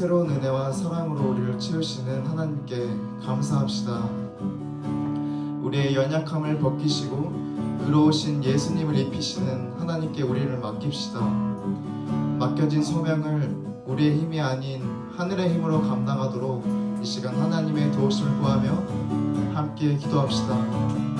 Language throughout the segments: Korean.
새로운 은혜와 사랑으로 우리를 채우시는 하나님께 감사합시다. 우리의 연약함을 벗기시고 의로우신 예수님을 입히시는 하나님께 우리를 맡깁시다. 맡겨진 소명을 우리의 힘이 아닌 하늘의 힘으로 감당하도록 이 시간 하나님의 도우심을 구하며 함께 기도합시다.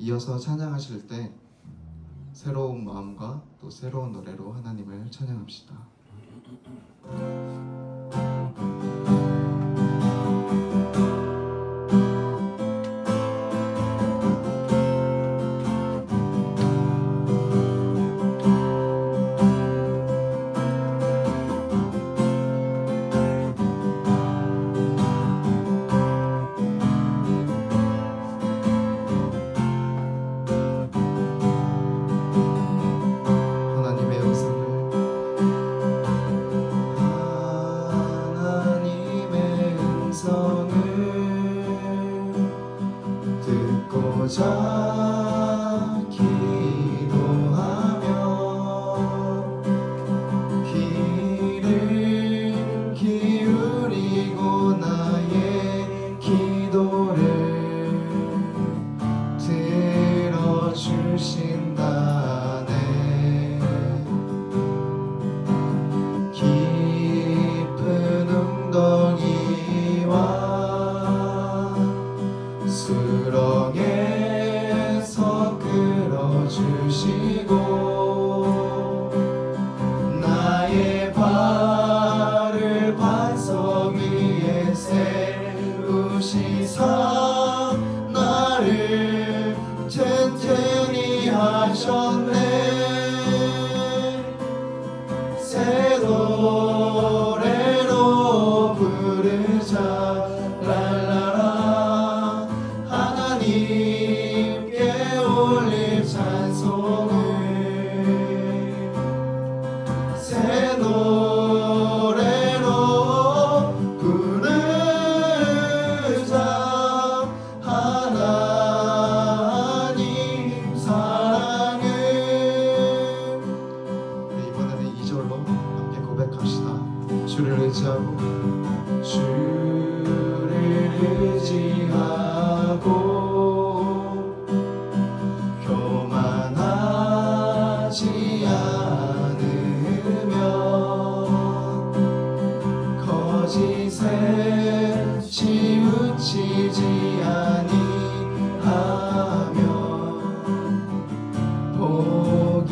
이어서 찬양하실 때 새로운 마음과 또 새로운 노래로 하나님을 찬양합시다. 수렁에서 끌어주시고 나의 발을 반석 위에 세우시사 나를 튼튼히 하셨네. 새 노래로 부르자 랄라라. 하나님께 올릴 찬송을 새 노래로 부르자. 하나님 사랑을. 이번에는 2절로 함께 고백합시다. 주를 의지하고 주를 의지하고 교만하지 않으며 거짓에 치우치지 아니하며 복이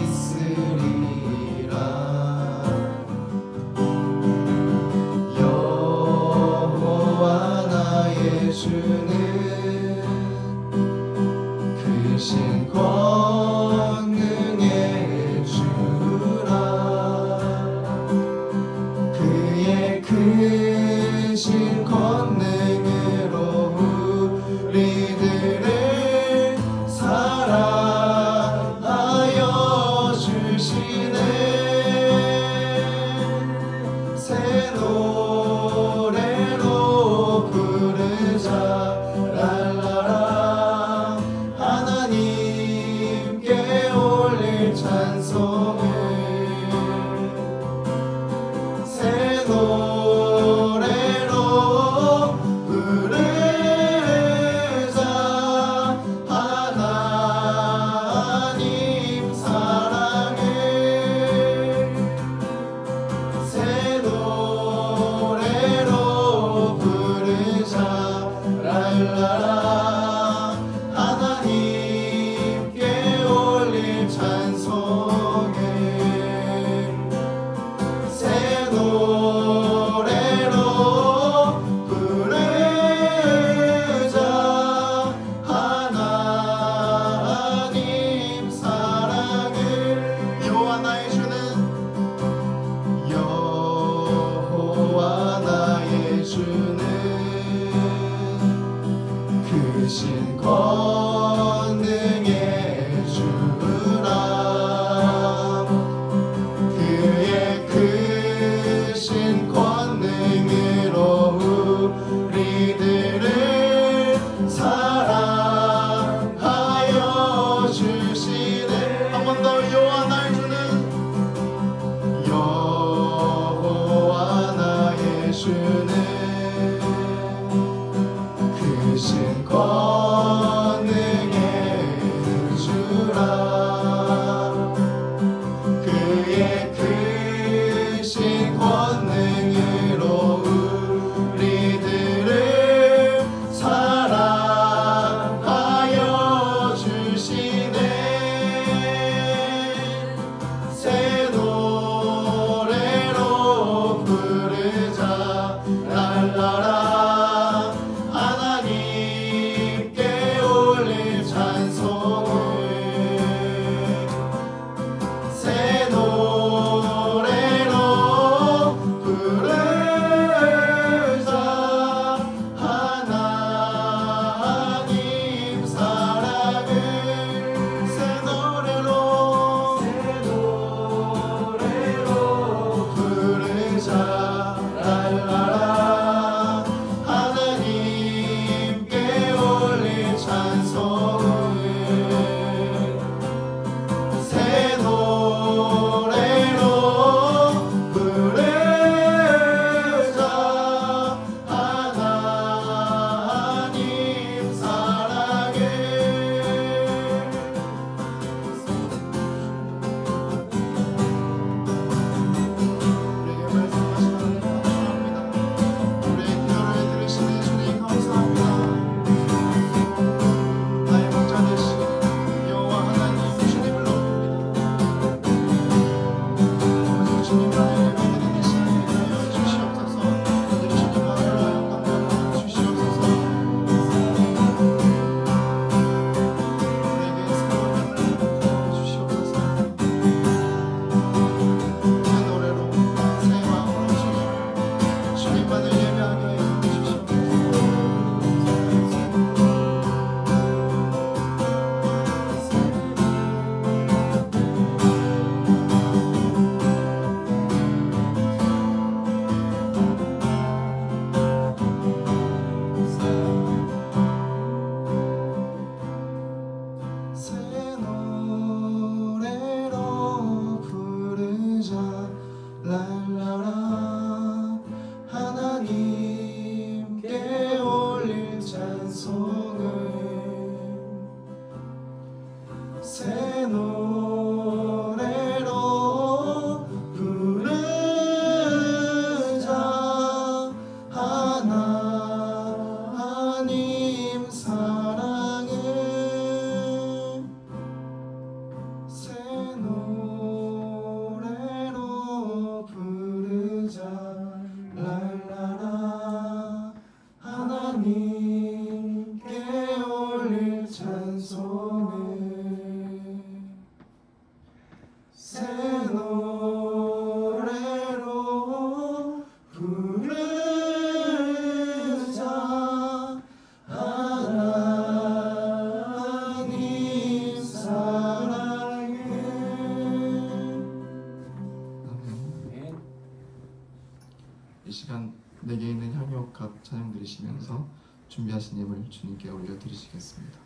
있으리라. 여호와 나의 주는 크신 권능의 주라. 그의 크신 권능으로 우리들을 사랑하여 주시네. 노래로 부르자 랄라라 하나님께 올릴 찬송을 새 노래로 부르자 하나님 사랑을 새 노래로 부르자 랄라라 하나님께 올릴 찬송을 새 노래로 부르자 하나님 사랑을 여호와 나의 주는 여호와 나의 주는 크신 권능의 주라 그의 크신 권능으로 우리들을 사랑하여 주시네 한 번 더 여호와 나의 주는 여호와 나의 주는 크신 권능의 주라 그의 크신 권능으로 우리들을 이 시간 내게 있는 향유옥합 찬양 드리시면서 준비하신 예물 주님께 올려드리시겠습니다.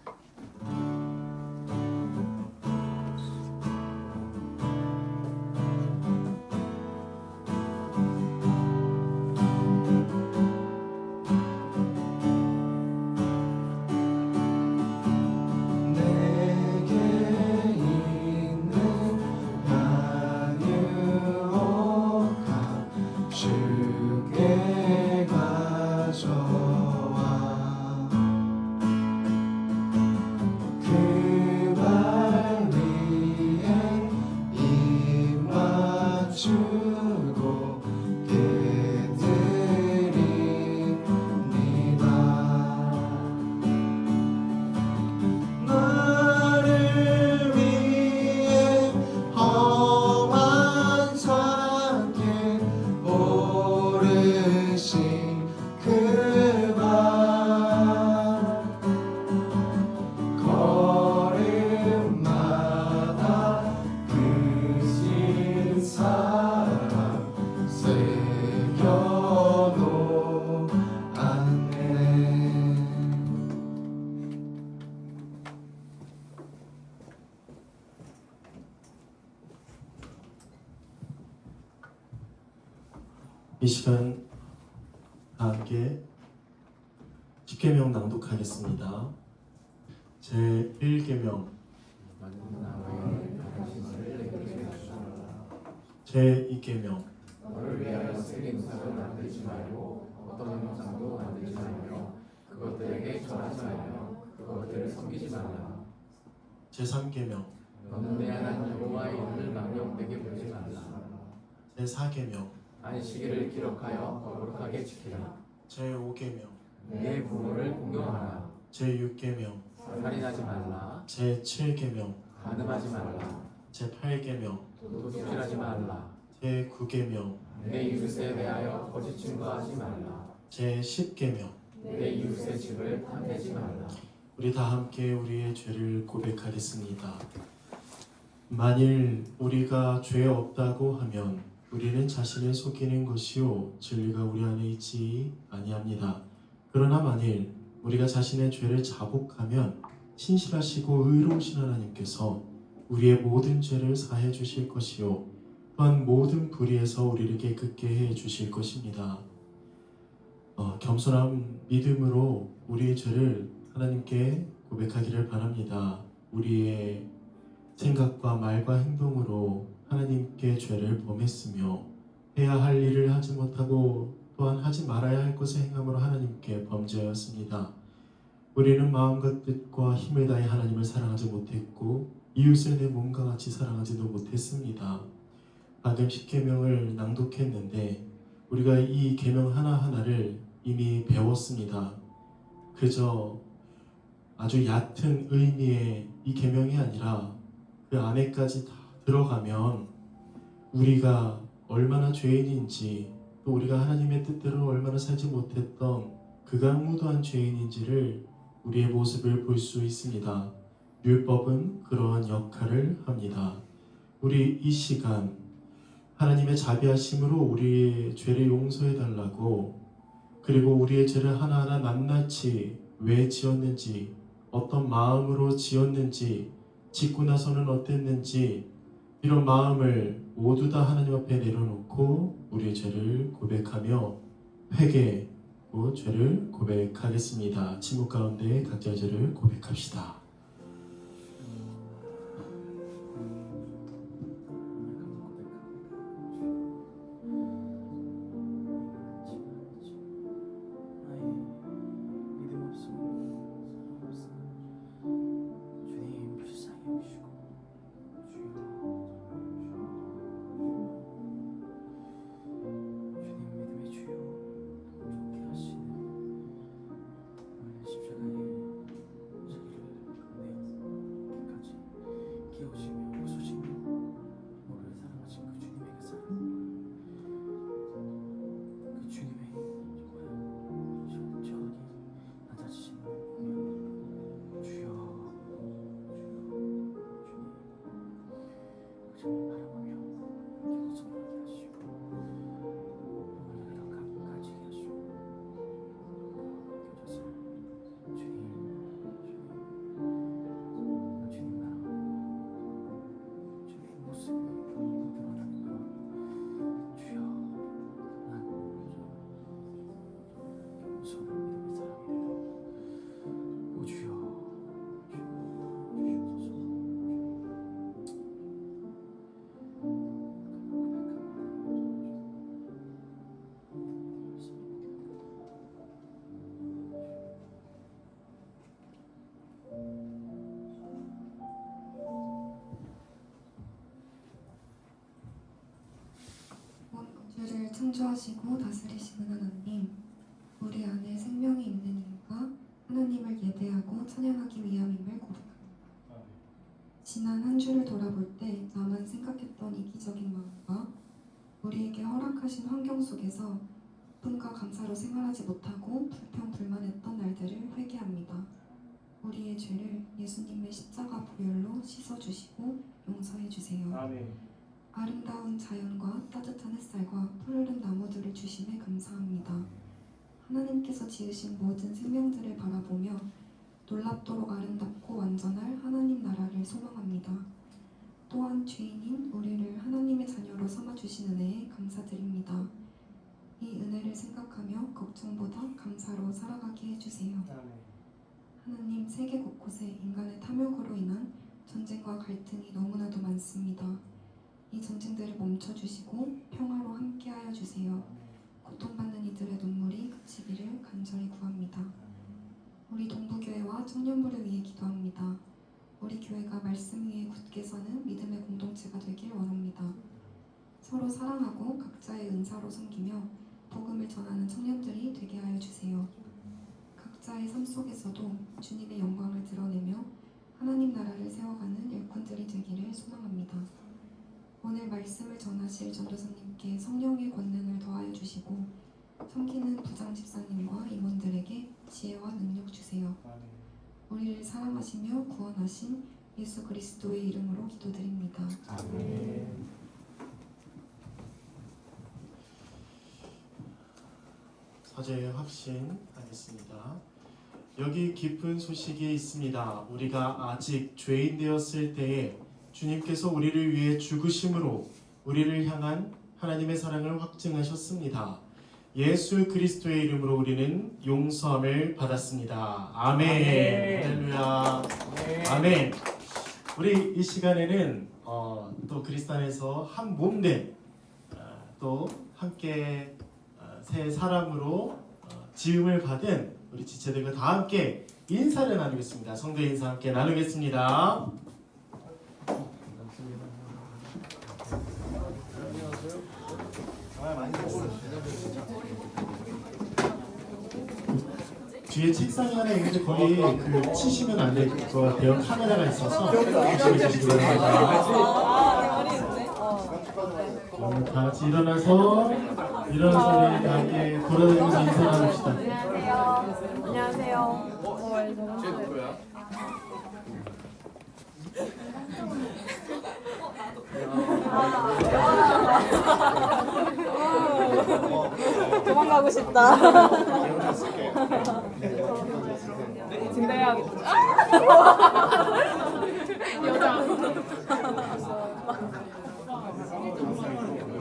이 시간 다 함께 십계명 낭독하겠습니다. 제 1계명 제 2계명 너를 위하여 새긴 우상을 만들지 말고 어떤 형상도 만들지 말며 그것들에게 절하지 말며 그것들을 섬기지 말라. 제 3계명 너는 내 하나님 여호와의 이름을 망령되게 부르지 말라. 제 4계명 안식일을 기록하여 거룩하게 지키라. 제 5계명 내 부모를 공경하라. 제 6계명 살인하지 말라. 제 7계명 간음하지 말라. 제 8계명 도둑질하지 말라. 제 9계명 내 이웃에 대하여 거짓 증거하지 말라. 제 10계명. 내 이웃의 집을 탐내지 말라. 우리 다 함께 우리의 죄를 고백하겠습니다. 만일 우리가 죄 없다고 하면 우리는 자신을 속이는 것이요 진리가 우리 안에 있지 아니합니다. 그러나 만일 우리가 자신의 죄를 자복하면 신실하시고 의로우신 하나님께서 우리의 모든 죄를 사해 주실 것이요 또한 모든 불의에서 우리를 깨끗게 해 주실 것입니다. 겸손한 믿음으로 우리의 죄를 하나님께 고백하기를 바랍니다. 우리의 생각과 말과 행동으로 하나님께 죄를 범했으며 해야 할 일을 하지 못하고 또한 하지 말아야 할 것을 행함으로 하나님께 범죄하였습니다. 우리는 마음과 뜻과 힘을 다해 하나님을 사랑하지 못했고 이웃을 내 몸과 같이 사랑하지도 못했습니다. 방금 10계명을 낭독했는데 우리가 이 계명 하나하나를 이미 배웠습니다. 그저 아주 얕은 의미의 이 계명이 아니라 그 안에까지 다 들어가면 우리가 얼마나 죄인인지 또 우리가 하나님의 뜻대로 얼마나 살지 못했던 극악무도한 죄인인지를 우리의 모습을 볼 수 있습니다. 율법은 그러한 역할을 합니다. 우리 이 시간 하나님의 자비하심으로 우리의 죄를 용서해 달라고 그리고 우리의 죄를 하나하나 낱낱이 왜 지었는지 어떤 마음으로 지었는지 짓고 나서는 어땠는지 이런 마음을 모두 다 하나님 앞에 내려놓고 우리의 죄를 고백하며 회개하고 죄를 고백하겠습니다. 침묵 가운데 각자의 죄를 고백합시다. 창조하시고 다스리시는 하나님, 우리 안에 생명이 있는 이유가 하나님을 예배하고 찬양하기 위함임을 고백합니다. 지난 한 주를 돌아볼 때 나만 생각했던 이기적인 마음과 우리에게 허락하신 환경 속에서 기쁨과 감사로 생활하지 못하고 불평불만했던 날들을 회개합니다. 우리의 죄를 예수님의 십자가 보혈로 씻어주시고 용서해주세요. 아멘. 아름다운 자연과 따뜻한 햇살과 푸르른 나무들을 주심에 감사합니다. 하나님께서 지으신 모든 생명들을 바라보며 놀랍도록 아름답고 완전할 하나님 나라를 소망합니다. 또한 죄인인 우리를 하나님의 자녀로 삼아주신 은혜에 감사드립니다. 이 은혜를 생각하며 걱정보다 감사로 살아가게 해주세요. 하나님, 세계 곳곳에 인간의 탐욕으로 인한 전쟁과 갈등이 너무나도 많습니다. 이 전쟁들을 멈춰주시고 평화로 함께하여 주세요. 고통받는 이들의 눈물이 그치기를 간절히 구합니다. 우리 동부교회와 청년부를 위해 기도합니다. 우리 교회가 말씀 위에 굳게 서는 믿음의 공동체가 되길 원합니다. 서로 사랑하고 각자의 은사로 섬기며 복음을 전하는 청년들이 되게 하여 주세요. 각자의 삶 속에서도 주님의 영광을 드러내며 하나님 나라를 세워가는 일꾼들이 되기를 소망합니다. 오늘 말씀을 전하실 전도사님께 성령의 권능을 더하여 주시고 섬기는 부장 집사님과 임원들에게 지혜와 능력 주세요. 우리를 사랑하시며 구원하신 예수 그리스도의 이름으로 기도드립니다. 아멘. 사죄의 확신하겠습니다. 여기 깊은 소식이 있습니다. 우리가 아직 죄인 되었을 때에 주님께서 우리를 위해 죽으심으로 우리를 향한 하나님의 사랑을 확증하셨습니다. 예수 그리스도의 이름으로 우리는 용서함을 받았습니다. 아멘. 할렐루야. 아멘. 우리 이 시간에는 또 그리스도 안에서 한 몸된 또 함께 새 사람으로 지음을 받은 우리 지체들과 다 함께 인사를 나누겠습니다. 성도 인사 함께 나누겠습니다. 뒤에 책상이 하나 있는데 거기 그 치시면 안 될 것 같아요. 카메라가 있어서 조심히 주시기 바랍니다. 다 같이 일어나서 우리 다 함께 돌아다니면서 인사 나눕시다. 안녕하세요. 쟤 누구야? 도망가고 싶다. 진대해야겠다. 여자.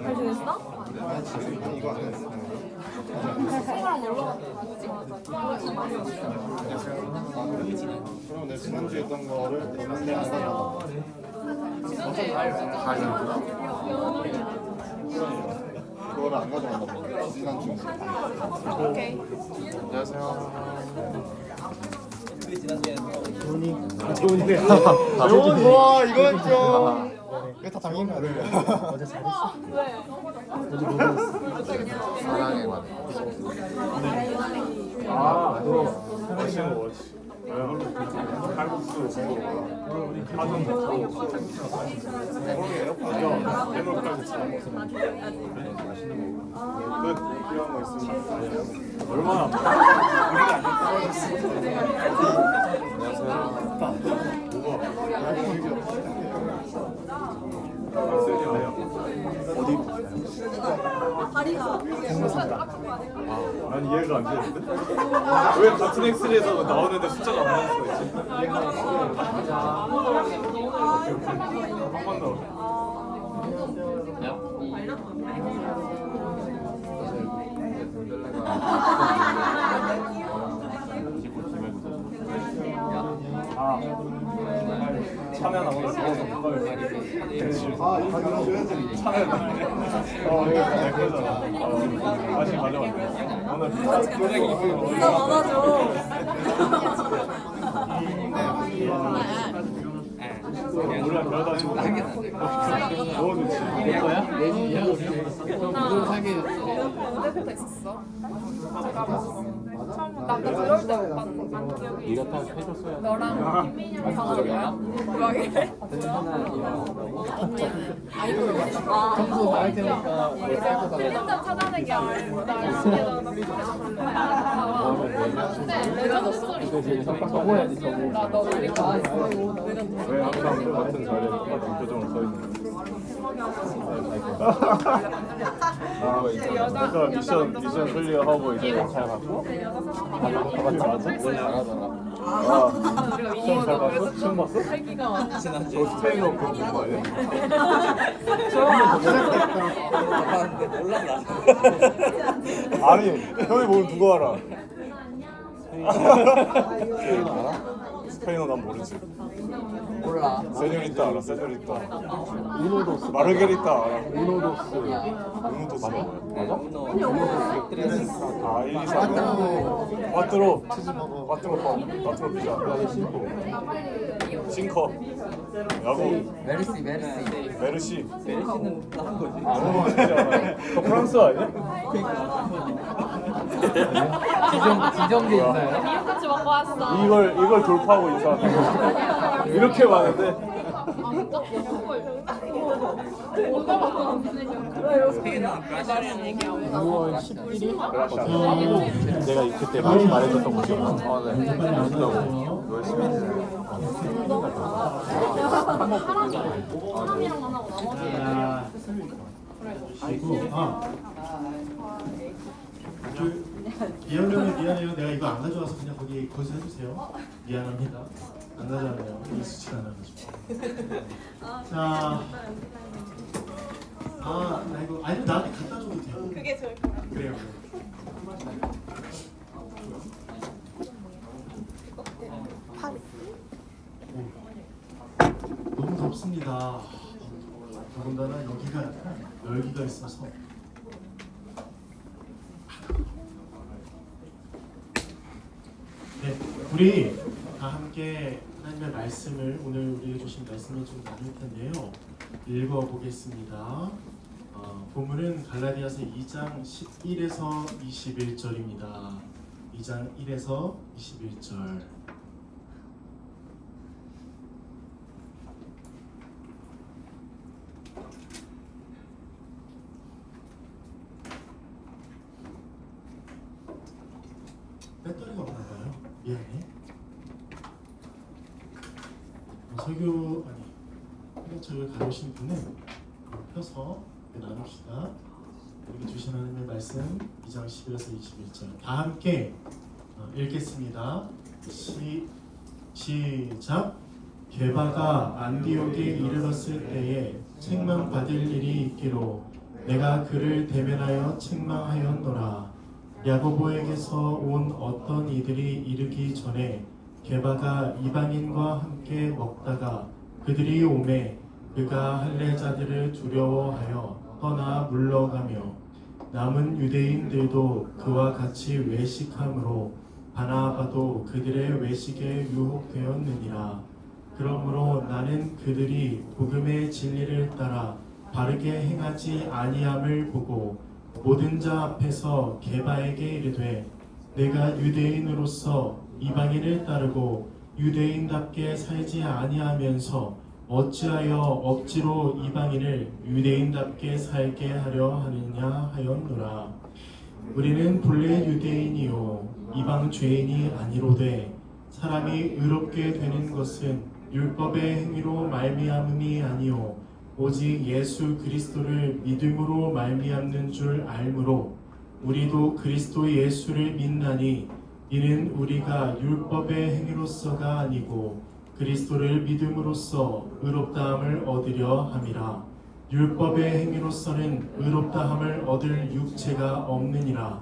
잘 지냈어? 그럼 내 지난주에 했던 거를 안녕하세요. 그거를 안 가져간다 보니까 지난주. 오케이. 안녕하세요. 좋은이. 와 이건 좀. 이거 다 당인 거 아니에요? 어제 잘했어? 왜? 어제 뭐 했어? 사랑에 관해. 너 맛있는 거 뭐지? 칼국수 먹고 파전 먹고 해물 칼국수 끝 필요한 거 있으면 얼마나 우리가 난 이해가 안 되는데? 왜 같은 엑셀에서 나오는데 숫자가 안 나올 수가 있지? 한 번 더. 참여나 오늘 먹어서 그걸 이거 줘야지. 참여나 이거 내 거잖아. 다시 가져왔네. 오늘 인사 받아줘. 우리가 그러다가 너무 좋지. 무슨 사기 그때부터 있었어. 처음 나 들어올 때 못 봤는데 기억이 네가 다 해줬어야 너랑 김민영이 가가지고야? 뭐하길래? 점수 나갈 테니까 우리 사이트 가자. 필름점 찾아내기 알고 나 근데 레전드 스토리 적어야지 적어. 나너 우리가 왜 항상 같은 자리에 똑같은 표정을 서 있는 거지? 그러니까 미션 클리어하고 이제 잘 받고 맞지? 시험 잘 봤어? 시험 봤어? 저 스페인어 그거 보는 거 아니야? 아니 형이 뭘 누가 알아? 스페인어 알아? 스페인어 난 모르지. 몰라. 세뇨리타 알아? 세뇨리타. 우노도스 마르게리타 알아? 우노도스 우노도스가 뭐야? 맞아? 우노도스 1, 2, 3 과트로 과트로 피자 싱커 야구 메르시. 메르시 메르시는 한 거지. 너 프랑스 아니야? 지정돼 있나요? 미역같이 먹고 왔어. 이걸 돌파하고 인사하는 이렇게 많은데 내가 그때 많이 말해줬던 거죠? 빨리 앉으세요. 열심히 했어요. 사람이랑 만나고 나머지 미안해요. 내가 이거 안 가져와서 그냥 거기서 해주세요. 미안합니다. 안 가져왔네요. 익숙치가 않아가지고. 자, 나 이거 아니 나한테 갖다 줘도 돼요. 그게 좋을 거야. 그래요. 너무 덥습니다. 더군다나 여기가 열기가 있어서. 네, 우리 다 함께 하나님의 말씀을 오늘 우리에게 주신 말씀을 좀 나눌 텐데요. 읽어보겠습니다. 본문은 갈라디아서 2장 11에서 21절입니다. 2장 1에서 21절. 배터리가 없나봐요. 미안해. 설교책을 가져오신 분은 펴서 나눕시다. 여기 주신 하나님의 말씀 2장 11에서 21절 다 함께 읽겠습니다. 시작. 게바가 안디옥에 이르렀을 때에 책망받을 일이 있기로 내가 그를 대면하여 책망하였노라. 야고보에게서 온 어떤 이들이 이르기 전에 게바가 이방인과 함께 먹다가 그들이 오매 그가 할례자들을 두려워하여 떠나 물러가며 남은 유대인들도 그와 같이 외식함으로 바나바도 그들의 외식에 유혹되었느니라. 그러므로 나는 그들이 복음의 진리를 따라 바르게 행하지 아니함을 보고 모든 자 앞에서 게바에게 이르되 내가 유대인으로서 이방인을 따르고 유대인답게 살지 아니하면서 어찌하여 억지로 이방인을 유대인답게 살게 하려 하느냐 하였노라. 우리는 본래 유대인이요 이방 죄인이 아니로되 사람이 의롭게 되는 것은 율법의 행위로 말미암음이 아니요 오직 예수 그리스도를 믿음으로 말미암는 줄 알므로 우리도 그리스도 예수를 믿나니 이는 우리가 율법의 행위로서가 아니고 그리스도를 믿음으로써 의롭다함을 얻으려 함이라. 율법의 행위로서는 의롭다함을 얻을 육체가 없느니라.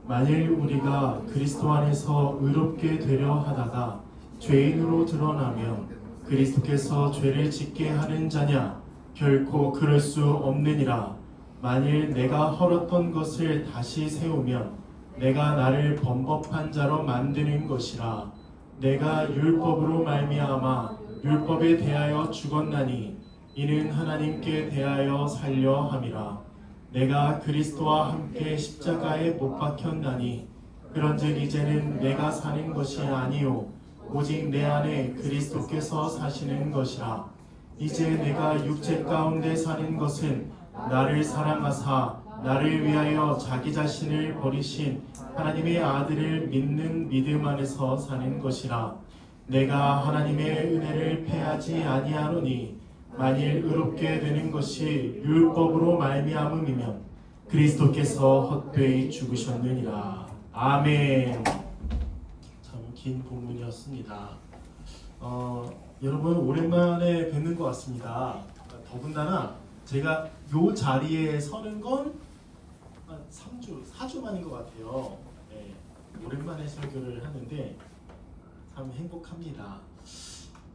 만일 우리가 그리스도 안에서 의롭게 되려 하다가 죄인으로 드러나면 그리스도께서 죄를 짓게 하는 자냐? 결코 그럴 수 없느니라. 만일 내가 헐었던 것을 다시 세우면 내가 나를 범법한 자로 만드는 것이라. 내가 율법으로 말미암아 율법에 대하여 죽었나니 이는 하나님께 대하여 살려 함이라. 내가 그리스도와 함께 십자가에 못 박혔나니 그런즉 이제는 내가 사는 것이 아니요 오직 내 안에 그리스도께서 사시는 것이라. 이제 내가 육체 가운데 사는 것은 나를 사랑하사 나를 위하여 자기 자신을 버리신 하나님의 아들을 믿는 믿음 안에서 사는 것이라. 내가 하나님의 은혜를 패하지 아니하노니 만일 의롭게 되는 것이 율법으로 말미암음이면 그리스도께서 헛되이 죽으셨느니라. 아멘. 참 긴 본문이었습니다. 여러분 오랜만에 뵙는 것 같습니다. 더군다나 제가 이 자리에 서는 건 한 3주, 4주 만인 것 같아요. 네, 오랜만에 설교를 하는데 참 행복합니다.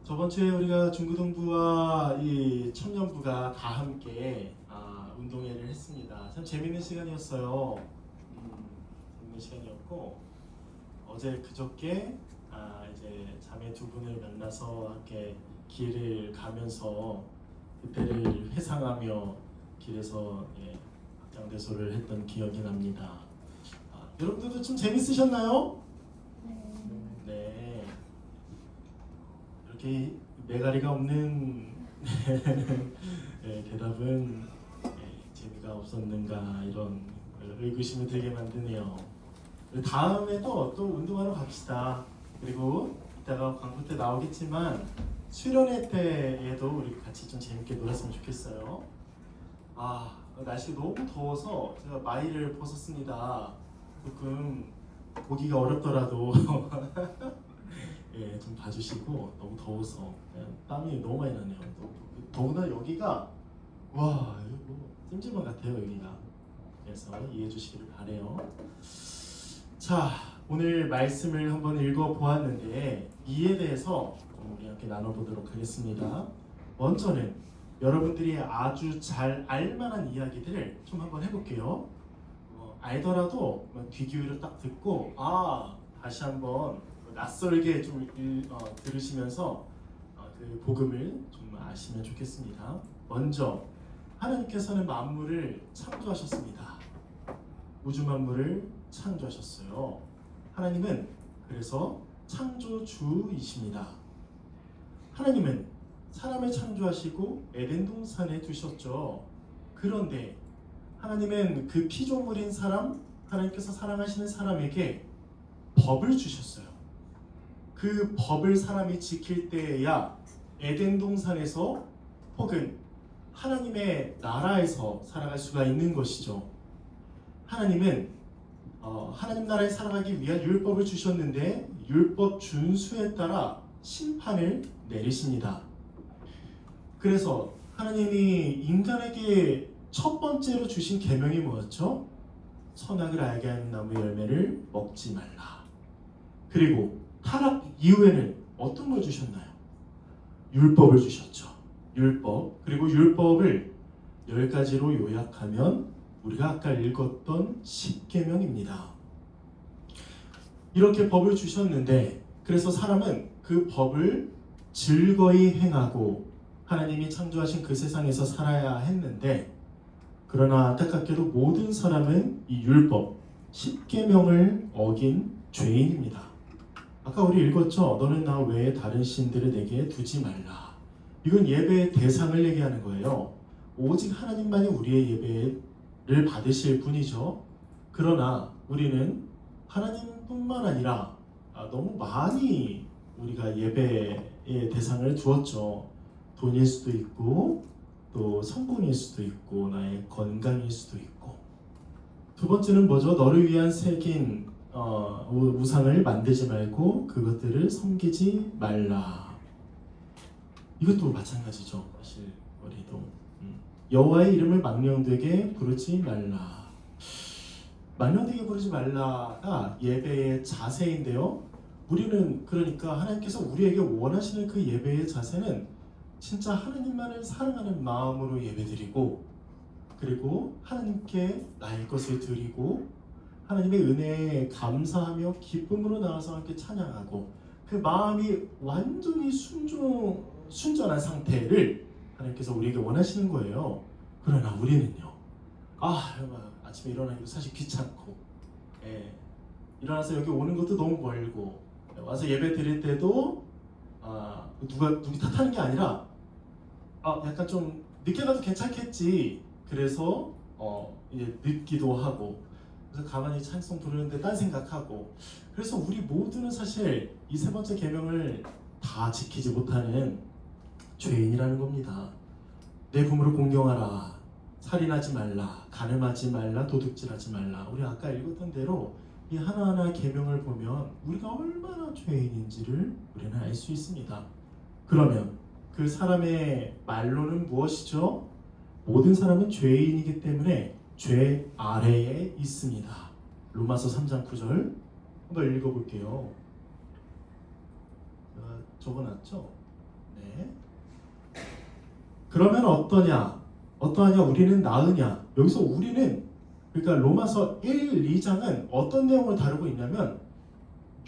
저번 주에 우리가 중고등부와 이 청년부가 다 함께 운동회를 했습니다. 참 재밌는 시간이었어요. 재밌는 시간이었고 어제 그저께 이제 자매 두 분을 만나서 함께 길을 가면서 그때를 회상하며 길에서 확장대소를 했던 기억이 납니다. 여러분들도 좀 재밌으셨나요? 네. 이렇게 매가리가 없는 대답은 재미가 없었는가 이런 의구심이 들게 만드네요. 다음에도 또 운동하러 갑시다. 그리고 이따가 광고 때 나오겠지만 수련회 때에도 우리 같이 좀 재밌게 놀았으면 좋겠어요. 날씨가 너무 더워서 제가 마이를 벗었습니다. 조금 보기가 어렵더라도 좀 봐주시고 너무 더워서 땀이 너무 많이 나네요. 더구나 여기가 와 이거 찜질방 같아요 여기가. 그래서 이해해 주시기를 바래요. 자 오늘 말씀을 한번 읽어보았는데 이에 대해서 우리 함께 나눠보도록 하겠습니다. 먼저는 여러분들이 아주 잘 알만한 이야기들을 좀 한번 해볼게요. 알더라도 귀 기울여 딱 듣고 다시 한번 낯설게 좀 들으시면서 그 복음을 좀 아시면 좋겠습니다. 먼저 하나님께서는 만물을 창조하셨습니다. 우주 만물을 창조하셨어요. 하나님은 그래서 창조주이십니다. 하나님은 사람을 창조하시고 에덴 동산에 두셨죠. 그런데 하나님은 그 피조물인 사람, 하나님께서 사랑하시는 사람에게 법을 주셨어요. 그 법을 사람이 지킬 때에야 에덴 동산에서 혹은 하나님의 나라에서 살아갈 수가 있는 것이죠. 하나님은 하나님 나라에 살아가기 위한 율법을 주셨는데 율법 준수에 따라 심판을 내리십니다. 그래서 하나님이 인간에게 첫 번째로 주신 계명이 뭐였죠? 선악을 알게 하는 나무 열매를 먹지 말라. 그리고 타락 이후에는 어떤 걸 주셨나요? 율법을 주셨죠. 율법. 그리고 율법을 10가지로 요약하면 우리가 아까 읽었던 10계명입니다. 이렇게 법을 주셨는데 그래서 사람은 그 법을 즐거이 행하고 하나님이 창조하신 그 세상에서 살아야 했는데 그러나 안타깝게도 모든 사람은 이 율법 10계명을 어긴 죄인입니다. 아까 우리 읽었죠? 너는 나 외에 다른 신들을 내게 두지 말라. 이건 예배의 대상을 얘기하는 거예요. 오직 하나님만이 우리의 예배를 받으실 분이죠. 그러나 우리는 하나님뿐만 아니라 너무 많이 우리가 예배의 대상을 두었죠. 돈일 수도 있고 또 성공일 수도 있고 나의 건강일 수도 있고. 두 번째는 뭐죠? 너를 위한 새긴 우상을 만들지 말고 그것들을 섬기지 말라. 이것도 마찬가지죠. 사실 우리도 여호와의 이름을 망령되게 부르지 말라. 망령되게 부르지 말라가 예배의 자세인데요. 우리는 그러니까 하나님께서 우리에게 원하시는 그 예배의 자세는 진짜 하나님만을 사랑하는 마음으로 예배드리고 그리고 하나님께 나의 것을 드리고 하나님의 은혜에 감사하며 기쁨으로 나와서 함께 찬양하고 그 마음이 완전히 순전한 상태를 하나님께서 우리에게 원하시는 거예요. 그러나 우리는요, 아침에 일어나기도 사실 귀찮고, 일어나서 여기 오는 것도 너무 멀고, 와서 예배 드릴 때도 누구 탓하는 게 아니라 약간 좀 늦게 가도 괜찮겠지. 그래서 이제 늦기도 하고, 그래서 가만히 찬송 부르는데 딴 생각하고, 그래서 우리 모두는 사실 이 세 번째 계명을 다 지키지 못하는 죄인이라는 겁니다. 내 부모를 공경하라, 살인하지 말라, 간음하지 말라, 도둑질하지 말라. 우리 아까 읽었던 대로 이 하나하나 계명을 보면 우리가 얼마나 죄인인지를 우리는 알 수 있습니다. 그러면 그 사람의 말로는 무엇이죠? 모든 사람은 죄인이기 때문에 죄 아래에 있습니다. 로마서 3장 9절 한번 읽어볼게요. 적어놨죠? 네. 그러면 어떠하냐? 우리는 나으냐? 여기서 우리는, 그러니까 로마서 1, 2장은 어떤 내용을 다루고 있냐면,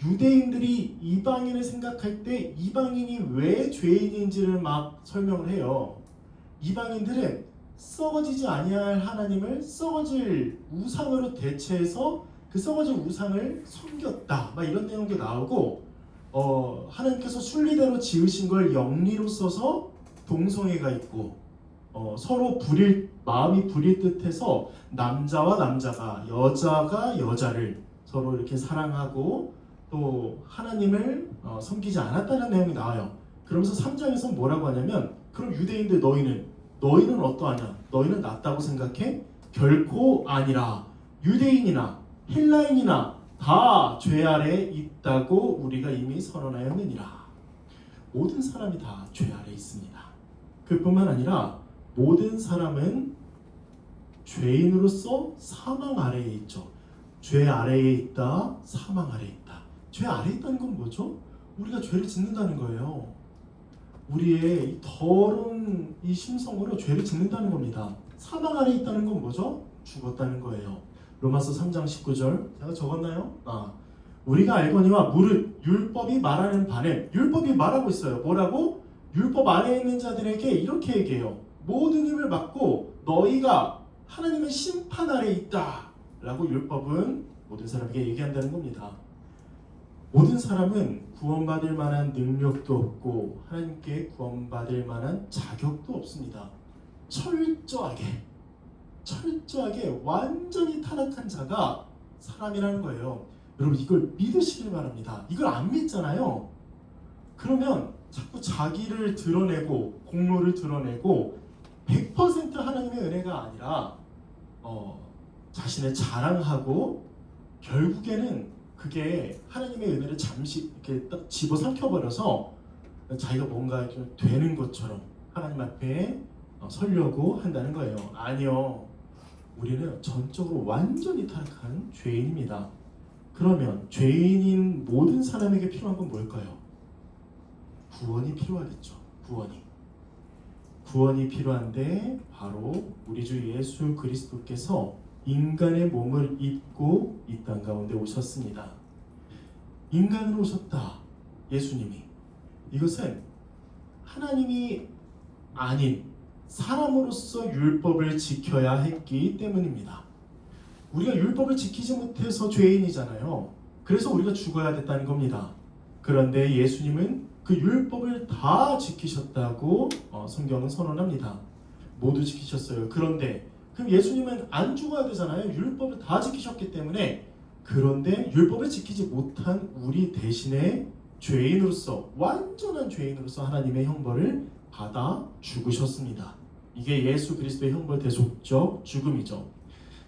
유대인들이 이방인을 생각할 때 이방인이 왜 죄인인지를 막 설명을 해요. 이방인들은 썩어지지 아니할 하나님을 썩어질 우상으로 대체해서 그 썩어질 우상을 섬겼다, 막 이런 내용도 나오고, 하나님께서 순리대로 지으신 걸 영리로 써서 동성애가 있고, 서로 마음이 부릴 듯해서 남자와 남자가, 여자가 여자를 서로 이렇게 사랑하고 또 하나님을 섬기지 않았다는 내용이 나와요. 그러면서 3장에서 뭐라고 하냐면, 그럼 유대인들 너희는 어떠하냐? 너희는 낫다고 생각해? 결코 아니라. 유대인이나 헬라인이나 다 죄 아래에 있다고 우리가 이미 선언하였느니라. 모든 사람이 다 죄 아래에 있습니다. 그뿐만 아니라 모든 사람은 죄인으로서 사망 아래에 있죠. 죄 아래에 있다, 사망 아래에 있다. 죄 아래에 있다는 건 뭐죠? 우리가 죄를 짓는다는 거예요. 우리의 이 더러운 이 심성으로 죄를 짓는다는 겁니다. 사망 아래에 있다는 건 뭐죠? 죽었다는 거예요. 로마서 3장 19절 제가 적었나요? 우리가 알거니와 무릇 율법이 말하는 바는, 율법이 말하고 있어요. 뭐라고? 율법 아래에 있는 자들에게 이렇게 얘기해요. 모든 힘을 받고 너희가 하나님의 심판 아래에 있다 라고 율법은 모든 사람에게 얘기한다는 겁니다. 모든 사람은 구원받을 만한 능력도 없고 하나님께 구원받을 만한 자격도 없습니다. 철저하게 완전히 타락한 자가 사람이라는 거예요. 여러분, 이걸 믿으시길 바랍니다. 이걸 안 믿잖아요. 그러면 자꾸 자기를 드러내고 공로를 드러내고 100% 하나님의 은혜가 아니라 자신의 자랑하고, 결국에는 그게 하나님의 은혜를 잠시 이렇게 딱 집어삼켜버려서 자기가 뭔가 좀 되는 것처럼 하나님 앞에 서려고 한다는 거예요. 아니요. 우리는 전적으로 완전히 타락한 죄인입니다. 그러면 죄인인 모든 사람에게 필요한 건 뭘까요? 구원이 필요하겠죠. 구원이 필요한데 바로 우리 주 예수 그리스도께서 인간의 몸을 입고 이 땅 가운데 오셨습니다. 인간으로 오셨다. 예수님이. 이것은 하나님이 아닌 사람으로서 율법을 지켜야 했기 때문입니다. 우리가 율법을 지키지 못해서 죄인이잖아요. 그래서 우리가 죽어야 됐다는 겁니다. 그런데 예수님은 그 율법을 다 지키셨다고 성경은 선언합니다. 모두 지키셨어요. 그런데 그럼 예수님은 안 죽어야 되잖아요. 율법을 다 지키셨기 때문에. 그런데 율법을 지키지 못한 우리 대신에 죄인으로서, 완전한 죄인으로서 하나님의 형벌을 받아 죽으셨습니다. 이게 예수 그리스도의 형벌 대속적 죽음이죠.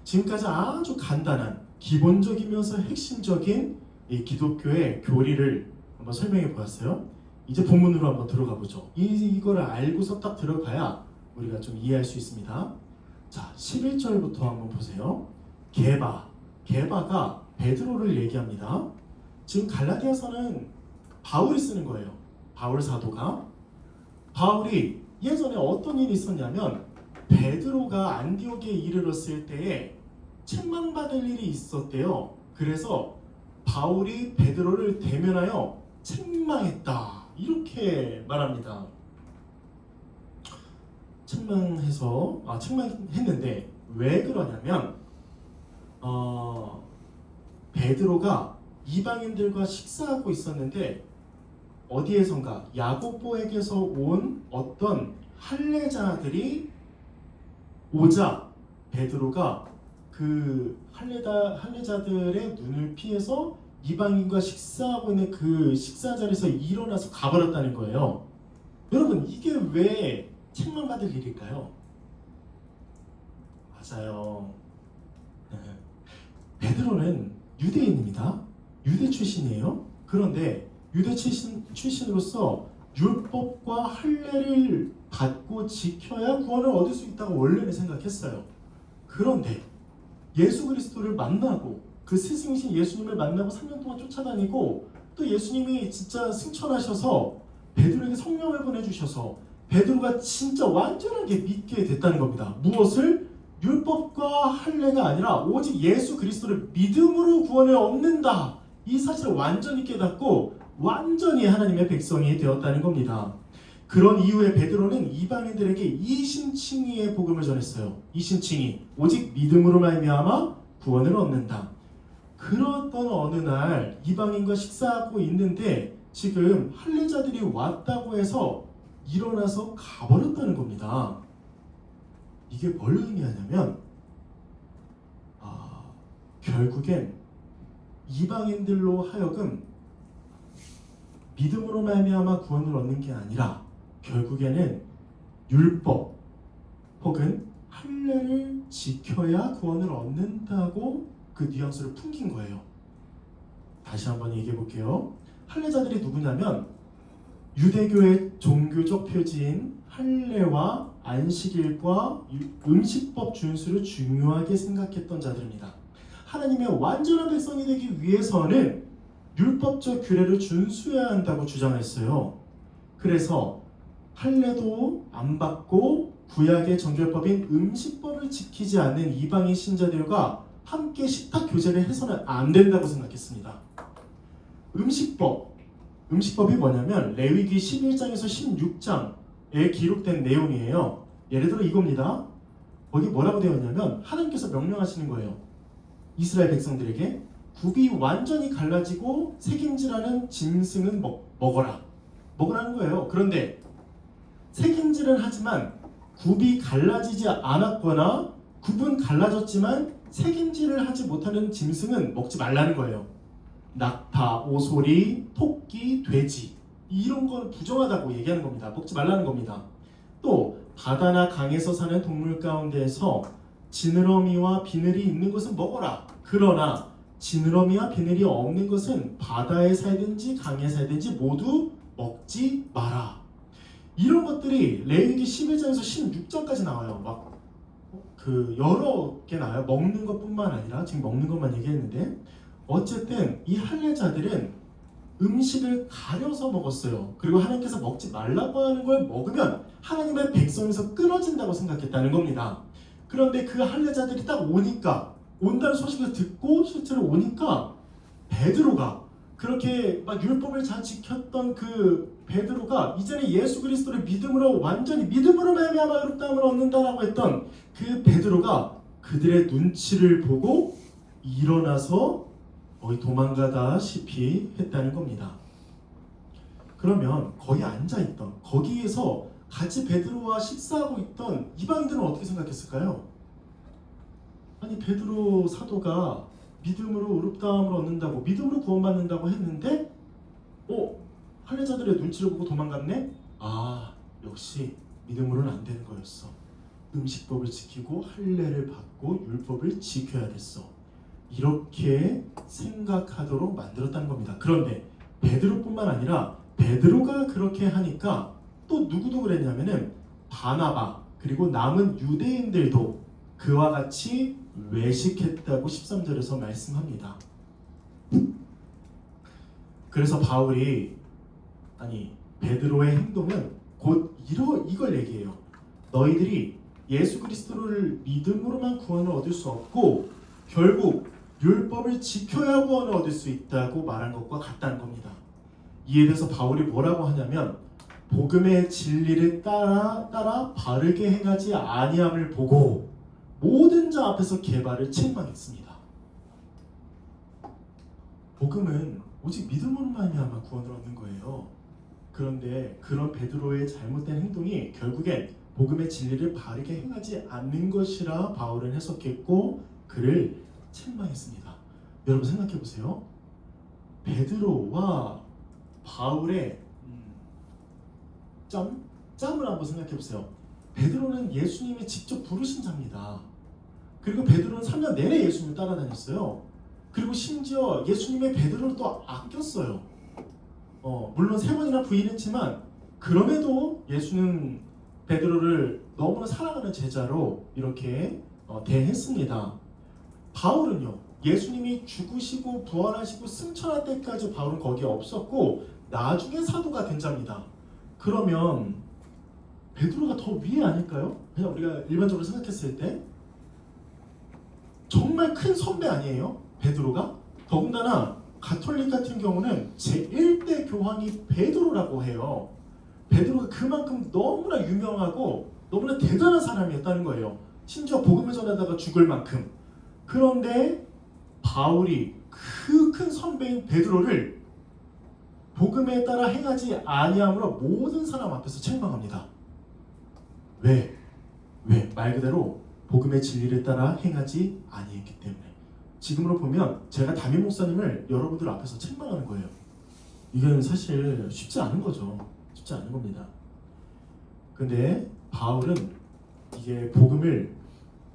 지금까지 아주 간단한, 기본적이면서 핵심적인 이 기독교의 교리를 한번 설명해 보았어요. 이제 본문으로 한번 들어가 보죠. 이거를 알고서 딱 들어가야 우리가 좀 이해할 수 있습니다. 자, 11절부터 한번 보세요. 게바가 베드로를 얘기합니다. 지금 갈라디아서는 바울이 쓰는 거예요. 바울 사도가. 바울이 예전에 어떤 일이 있었냐면, 베드로가 안디옥에 이르렀을 때에 책망받을 일이 있었대요. 그래서 바울이 베드로를 대면하여 책망했다 이렇게 말합니다. 책망했는데 왜 그러냐면 베드로가 이방인들과 식사하고 있었는데 어디에선가 야고보에게서 온 어떤 할례자들이 오자 베드로가 그 할례자들의 눈을 피해서 이방인과 식사하고 있는 그 식사 자리에서 일어나서 가버렸다는 거예요. 여러분, 이게 왜 책망받을 일일까요? 맞아요. 베드로는 유대인입니다. 유대 출신이에요. 그런데 유대 출신으로서 율법과 할례를 받고 지켜야 구원을 얻을 수 있다고 원래는 생각했어요. 그런데 예수 그리스도를 만나고 그 스승이신 예수님을 만나고 3년 동안 쫓아다니고 또 예수님이 진짜 승천하셔서 베드로에게 성령을 보내주셔서 베드로가 진짜 완전하게 믿게 됐다는 겁니다. 무엇을? 율법과 할례가 아니라 오직 예수 그리스도를 믿음으로 구원을 얻는다. 이 사실을 완전히 깨닫고 완전히 하나님의 백성이 되었다는 겁니다. 그런 이후에 베드로는 이방인들에게 이신칭의의 복음을 전했어요. 이신칭의, 오직 믿음으로 말미암아 구원을 얻는다. 그러던 어느 날 이방인과 식사하고 있는데 지금 할례자들이 왔다고 해서 일어나서 가버렸다는 겁니다. 이게 뭘 의미하냐면 결국엔 이방인들로 하여금 믿음으로 말미암아 구원을 얻는 게 아니라 결국에는 율법 혹은 할례를 지켜야 구원을 얻는다고 그 뉘앙스를 풍긴 거예요. 다시 한번 얘기해 볼게요. 할례자들이 누구냐면 유대교의 종교적 표지인 할례와 안식일과 음식법 준수를 중요하게 생각했던 자들입니다. 하나님의 완전한 백성이 되기 위해서는 율법적 규례를 준수해야 한다고 주장했어요. 그래서 할례도 안 받고 구약의 정결법인 음식법을 지키지 않는 이방인 신자들과 함께 식탁 교제를 해서는 안 된다고 생각했습니다. 음식법이 뭐냐면 레위기 11장에서 16장에 기록된 내용이에요. 예를 들어 이겁니다. 거기 뭐라고 되어 있냐면 하나님께서 명령하시는 거예요. 이스라엘 백성들에게 굽이 완전히 갈라지고 새김질하는 짐승은 먹으라는 거예요. 그런데 새김질은 하지만 굽이 갈라지지 않았거나 굽은 갈라졌지만 새김질을 하지 못하는 짐승은 먹지 말라는 거예요. 낙타, 오소리, 토끼, 돼지 이런 건 부정하다고 얘기하는 겁니다. 먹지 말라는 겁니다. 또 바다나 강에서 사는 동물 가운데에서 지느러미와 비늘이 있는 것은 먹어라. 그러나 지느러미와 비늘이 없는 것은 바다에 살든지 강에 살든지 모두 먹지 마라. 이런 것들이 레위기 11장에서 16장까지 나와요. 막 여러 개 나와요. 먹는 것뿐만 아니라 지금 먹는 것만 얘기했는데 어쨌든 이 할례자들은 음식을 가려서 먹었어요. 그리고 하나님께서 먹지 말라고 하는 걸 먹으면 하나님의 백성에서 끊어진다고 생각했다는 겁니다. 그런데 그 할례자들이 딱 온다는 소식을 듣고 실제로 오니까 베드로가 그렇게 막 율법을 잘 지켰던 그 베드로가 이제는 예수 그리스도를 완전히 믿음으로 말미암아 의롭다함을 얻는다라고 했던 그 베드로가 그들의 눈치를 보고 일어나서 거의 도망가다시피 했다는 겁니다. 그러면 거기 앉아있던 거기에서 같이 베드로와 식사하고 있던 이방인들은 어떻게 생각했을까요? 아니 베드로 사도가 믿음으로 의롭다함을 얻는다고 믿음으로 구원받는다고 했는데 할례자들의 눈치를 보고 도망갔네? 역시 믿음으로는 안 되는 거였어. 음식법을 지키고 할례를 받고 율법을 지켜야겠어. 이렇게 생각하도록 만들었다는 겁니다. 그런데 베드로뿐만 아니라 베드로가 그렇게 하니까 또 누구도 그랬냐면은 바나바 그리고 남은 유대인들도 그와 같이 외식했다고 13절에서 말씀합니다. 그래서 베드로의 행동은 곧 이걸 얘기해요. 너희들이 예수 그리스도를 믿음으로만 구원을 얻을 수 없고 결국 율법을 지켜야 구원을 얻을 수 있다고 말한 것과 같다는 겁니다. 이에 대해서 바울이 뭐라고 하냐면 복음의 진리를 따라 바르게 행하지 아니함을 보고 모든 자 앞에서 개발을 책망했습니다. 복음은 오직 믿음으로 말미암아 구원을 얻는 거예요. 그런데 그런 베드로의 잘못된 행동이 결국엔 복음의 진리를 바르게 행하지 않는 것이라 바울은 해석했고 그를 책망했습니다. 여러분 생각해 보세요. 베드로와 바울의 짬을 한번 생각해 보세요. 베드로는 예수님이 직접 부르신 자입니다. 그리고 베드로는 3년 내내 예수님을 따라다녔어요. 그리고 심지어 예수님의 베드로를 또 아꼈어요. 물론 3번이나 부인했지만 그럼에도 예수는 베드로를 너무나 사랑하는 제자로 이렇게 대했습니다. 바울은요, 예수님이 죽으시고 부활하시고 승천할 때까지 바울은 거기에 없었고 나중에 사도가 된 자입니다. 그러면 베드로가 더 위에 아닐까요? 그냥 우리가 일반적으로 생각했을 때 정말 큰 선배 아니에요? 베드로가? 더군다나 가톨릭 같은 경우는 제1대 교황이 베드로라고 해요. 베드로가 그만큼 너무나 유명하고 너무나 대단한 사람이었다는 거예요. 심지어 복음을 전하다가 죽을 만큼. 그런데 바울이 그 큰 선배인 베드로를 복음에 따라 행하지 아니함으로 모든 사람 앞에서 책망합니다. 왜? 말 그대로 복음의 진리를 따라 행하지 아니했기 때문에. 지금으로 보면 제가 담임 목사님을 여러분들 앞에서 책망하는 거예요. 이건 사실 쉽지 않은 거죠. 쉽지 않은 겁니다. 근데 바울은 이게 복음을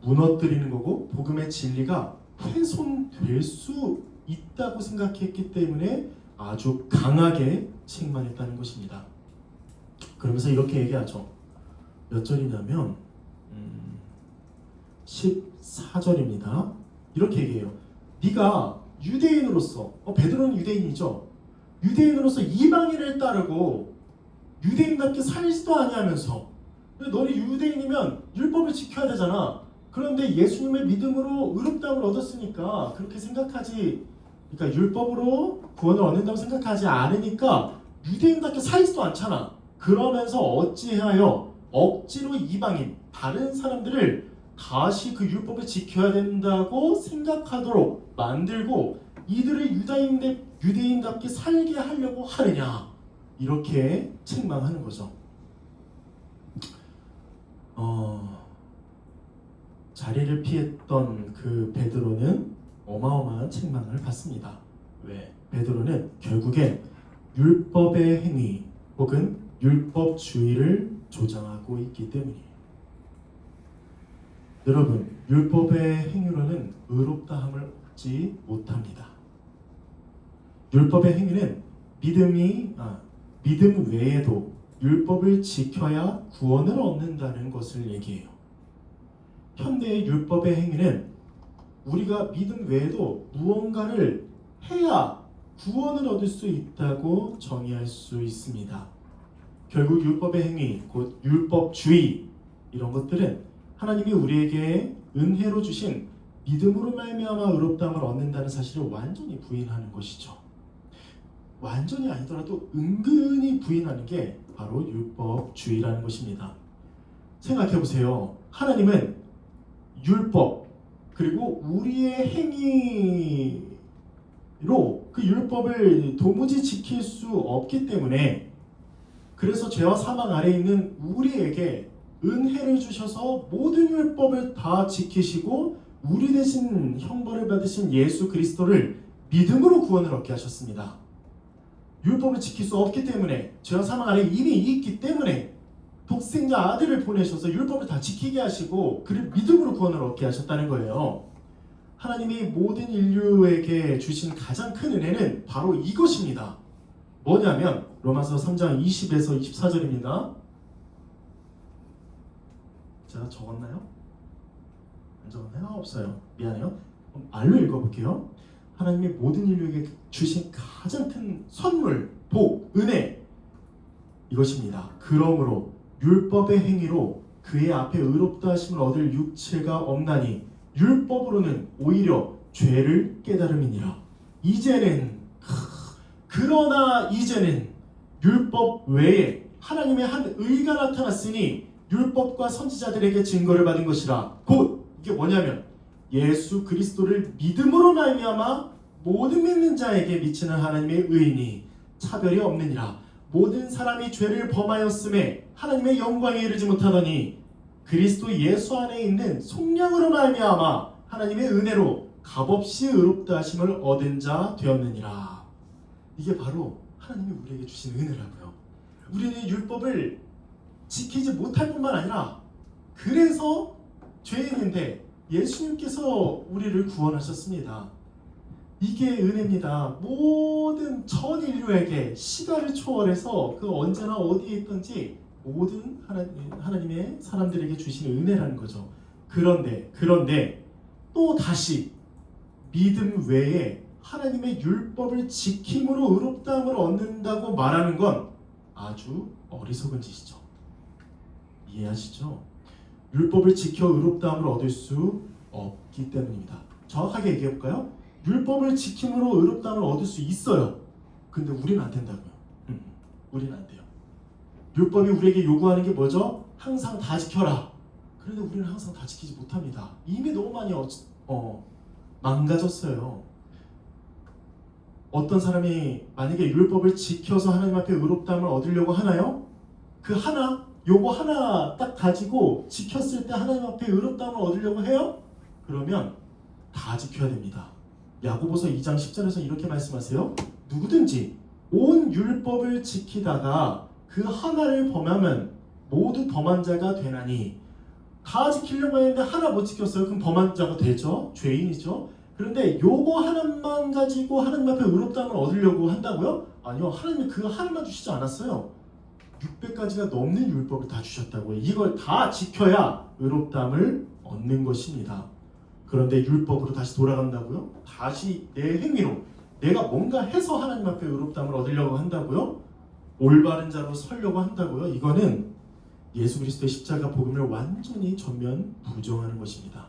무너뜨리는 거고 복음의 진리가 훼손될 수 있다고 생각했기 때문에 아주 강하게 책망했다는 것입니다. 그러면서 이렇게 얘기하죠. 몇 절이냐면 14절입니다. 이렇게 얘기해요. 네가 유대인으로서 베드로는 유대인이죠. 유대인으로서 이방인을 따르고 유대인답게 살지도 아니하면서 너는 유대인이면 율법을 지켜야 되잖아. 그런데 예수님의 믿음으로 의롭다움을 얻었으니까 그렇게 생각하지, 그러니까 율법으로 구원을 얻는다고 생각하지 않으니까 유대인답게 살지도 않잖아. 그러면서 어찌하여 억지로 이방인 다른 사람들을 다시 그 율법을 지켜야 된다고 생각하도록 만들고 이들을 유대인답게 살게 하려고 하느냐, 이렇게 책망하는 거죠. 자리를 피했던 그 베드로는 어마어마한 책망을 받습니다. 왜? 베드로는 결국엔 율법의 행위 혹은 율법주의를 조장하고 있기 때문이에요. 여러분, 율법의 행위로는 의롭다함을 얻지 못합니다. 율법의 행위는 믿음 외에도 율법을 지켜야 구원을 얻는다는 것을 얘기해요. 현대의 율법의 행위는 우리가 믿음 외에도 무언가를 해야 구원을 얻을 수 있다고 정의할 수 있습니다. 결국 율법의 행위, 곧 율법주의, 이런 것들은 하나님이 우리에게 은혜로 주신 믿음으로 말미암아 의롭다함을 얻는다는 사실을 완전히 부인하는 것이죠. 완전히 아니더라도 은근히 부인하는 게 바로 율법주의라는 것입니다. 생각해보세요. 하나님은 율법 그리고 우리의 행위로 그 율법을 도무지 지킬 수 없기 때문에, 그래서 죄와 사망 아래 있는 우리에게 은혜를 주셔서 모든 율법을 다 지키시고 우리 대신 형벌을 받으신 예수 그리스도를 믿음으로 구원을 얻게 하셨습니다. 율법을 지킬 수 없기 때문에, 죄와 사망 아래 이미 있기 때문에 독생자 아들을 보내셔서 율법을 다 지키게 하시고 그를 믿음으로 구원을 얻게 하셨다는 거예요. 하나님이 모든 인류에게 주신 가장 큰 은혜는 바로 이것입니다. 뭐냐면 로마서 3장 20에서 24절입니다. 제가 적었나요? 안 적었나요? 없어요. 미안해요. 말로 읽어볼게요. 하나님이 모든 인류에게 주신 가장 큰 선물, 복, 은혜, 이것입니다. 그러므로 율법의 행위로 그의 앞에 의롭다 하심을 얻을 육체가 없나니 율법으로는 오히려 죄를 깨달음이니라. 이제는 그러나 이제는 율법 외에 하나님의 한 의가 나타났으니 율법과 선지자들에게 증거를 받은 것이라. 곧 이게 뭐냐면 예수 그리스도를 믿음으로 말미암아 모든 믿는 자에게 미치는 하나님의 의인이 차별이 없느니라. 모든 사람이 죄를 범하였음에 하나님의 영광에 이르지 못하더니 그리스도 예수 안에 있는 속량으로 말미암아 하나님의 은혜로 값없이 의롭다 하심을 얻은 자 되었느니라. 이게 바로 하나님이 우리에게 주신 은혜라고요. 우리는 율법을 지키지 못할 뿐만 아니라 그래서 죄인인데 예수님께서 우리를 구원하셨습니다. 이게 은혜입니다. 모든 전 인류에게 시간을 초월해서 그 언제나 어디에 있든지 모든 하나님의 사람들에게 주신 은혜라는 거죠. 그런데 또 다시 믿음 외에 하나님의 율법을 지킴으로 의롭다함을 얻는다고 말하는 건 아주 어리석은 짓이죠. 이해하시죠? 율법을 지켜 의롭다함을 얻을 수 없기 때문입니다. 정확하게 얘기해볼까요? 율법을 지킴으로 의롭다함을 얻을 수 있어요. 근데 우리는 안 된다고요. 우리는 안 돼요. 율법이 우리에게 요구하는 게 뭐죠? 항상 다 지켜라. 그런데 우리는 항상 다 지키지 못합니다. 이미 너무 많이 망가졌어요. 어떤 사람이 만약에 율법을 지켜서 하나님 앞에 의롭다함을 얻으려고 하나요? 요거 하나 딱 가지고 지켰을 때 하나님 앞에 의롭다함을 얻으려고 해요? 그러면 다 지켜야 됩니다. 야고보서 2장 10절에서 이렇게 말씀하세요. 누구든지 온 율법을 지키다가 그 하나를 범하면 모두 범한 자가 되나니. 다 지키려고 했는데 하나 못 지켰어요. 그럼 범한 자가 되죠. 죄인이죠. 그런데 요거 하나만 가지고 하나님 앞에 의롭다함을 얻으려고 한다고요? 아니요. 하나님이 그 하나만 주시지 않았어요. 600가지가 넘는 율법을 다 주셨다고요. 이걸 다 지켜야 의롭다함을 얻는 것입니다. 그런데 율법으로 다시 돌아간다고요? 다시 내 행위로 내가 뭔가 해서 하나님 앞에 의롭다함을 얻으려고 한다고요? 올바른 자로 서려고 한다고요? 이거는 예수 그리스도의 십자가 복음을 완전히 전면 부정하는 것입니다.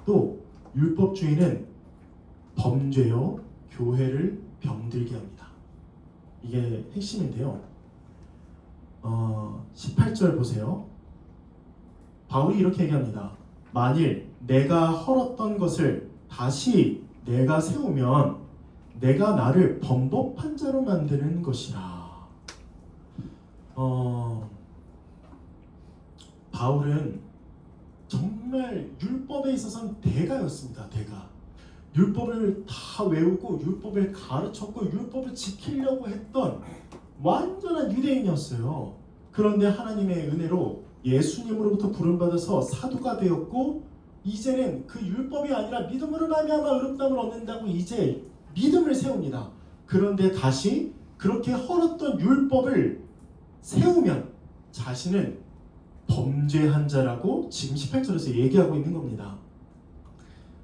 또 율법주의는 범죄요 교회를 병들게 합니다. 이게 핵심인데요. 18절 보세요. 바울이 이렇게 얘기합니다. 만일 내가 헐었던 것을 다시 내가 세우면 내가 나를 범법한 자로 만드는 것이라. 바울은 정말 율법에 있어서는 대가였습니다. 대가. 율법을 다 외우고 율법을 가르쳤고 율법을 지키려고 했던 완전한 유대인이었어요. 그런데 하나님의 은혜로 예수님으로부터 부름받아서 사도가 되었고 이제는 그 율법이 아니라 믿음으로 말미암아 의롭다함을 얻는다고 이제 믿음을 세웁니다. 그런데 다시 그렇게 헐었던 율법을 세우면 자신은 범죄한 자라고 지금 18절에서 얘기하고 있는 겁니다.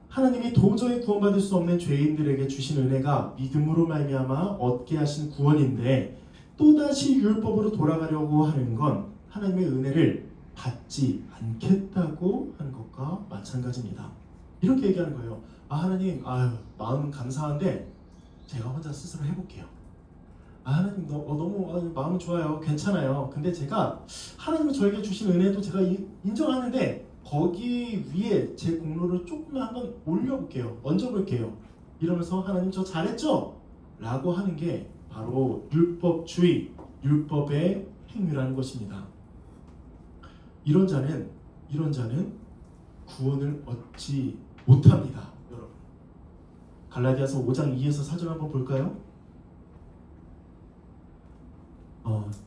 하나님이 도저히 구원받을 수 없는 죄인들에게 주신 은혜가 믿음으로 말미암아 얻게 하신 구원인데 또다시 율법으로 돌아가려고 하는 건 하나님의 은혜를 받지 않겠다고 하는 것과 마찬가지입니다. 이렇게 얘기하는 거예요. 하나님, 마음은 감사한데 제가 혼자 스스로 해볼게요. 하나님 너무 마음은 좋아요. 괜찮아요. 근데 제가 하나님이 저에게 주신 은혜도 제가 인정하는데 거기 위에 제 공로를 조금만 한번 올려볼게요. 얹어볼게요. 이러면서 하나님 저 잘했죠? 라고 하는 게 바로 율법주의, 율법의 행위라는 것입니다. 이런 자는 구원을 얻지 못합니다. 여러분, 갈라디아서 5장 2에서 4절 한번 볼까요?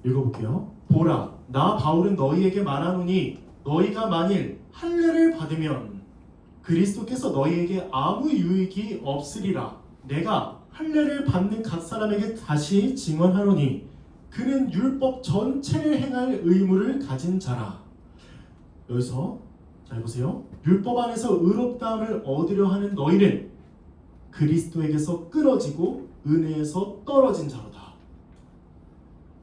읽어볼게요. 보라, 나 바울은 너희에게 말하노니 너희가 만일 할례를 받으면 그리스도께서 너희에게 아무 유익이 없으리라. 내가 할례를 받는 각 사람에게 다시 증언하노니 그는 율법 전체를 행할 의무를 가진 자라. 여기서 잘 보세요. 율법 안에서 의롭다함을 얻으려 하는 너희는 그리스도에게서 끊어지고 은혜에서 떨어진 자로다.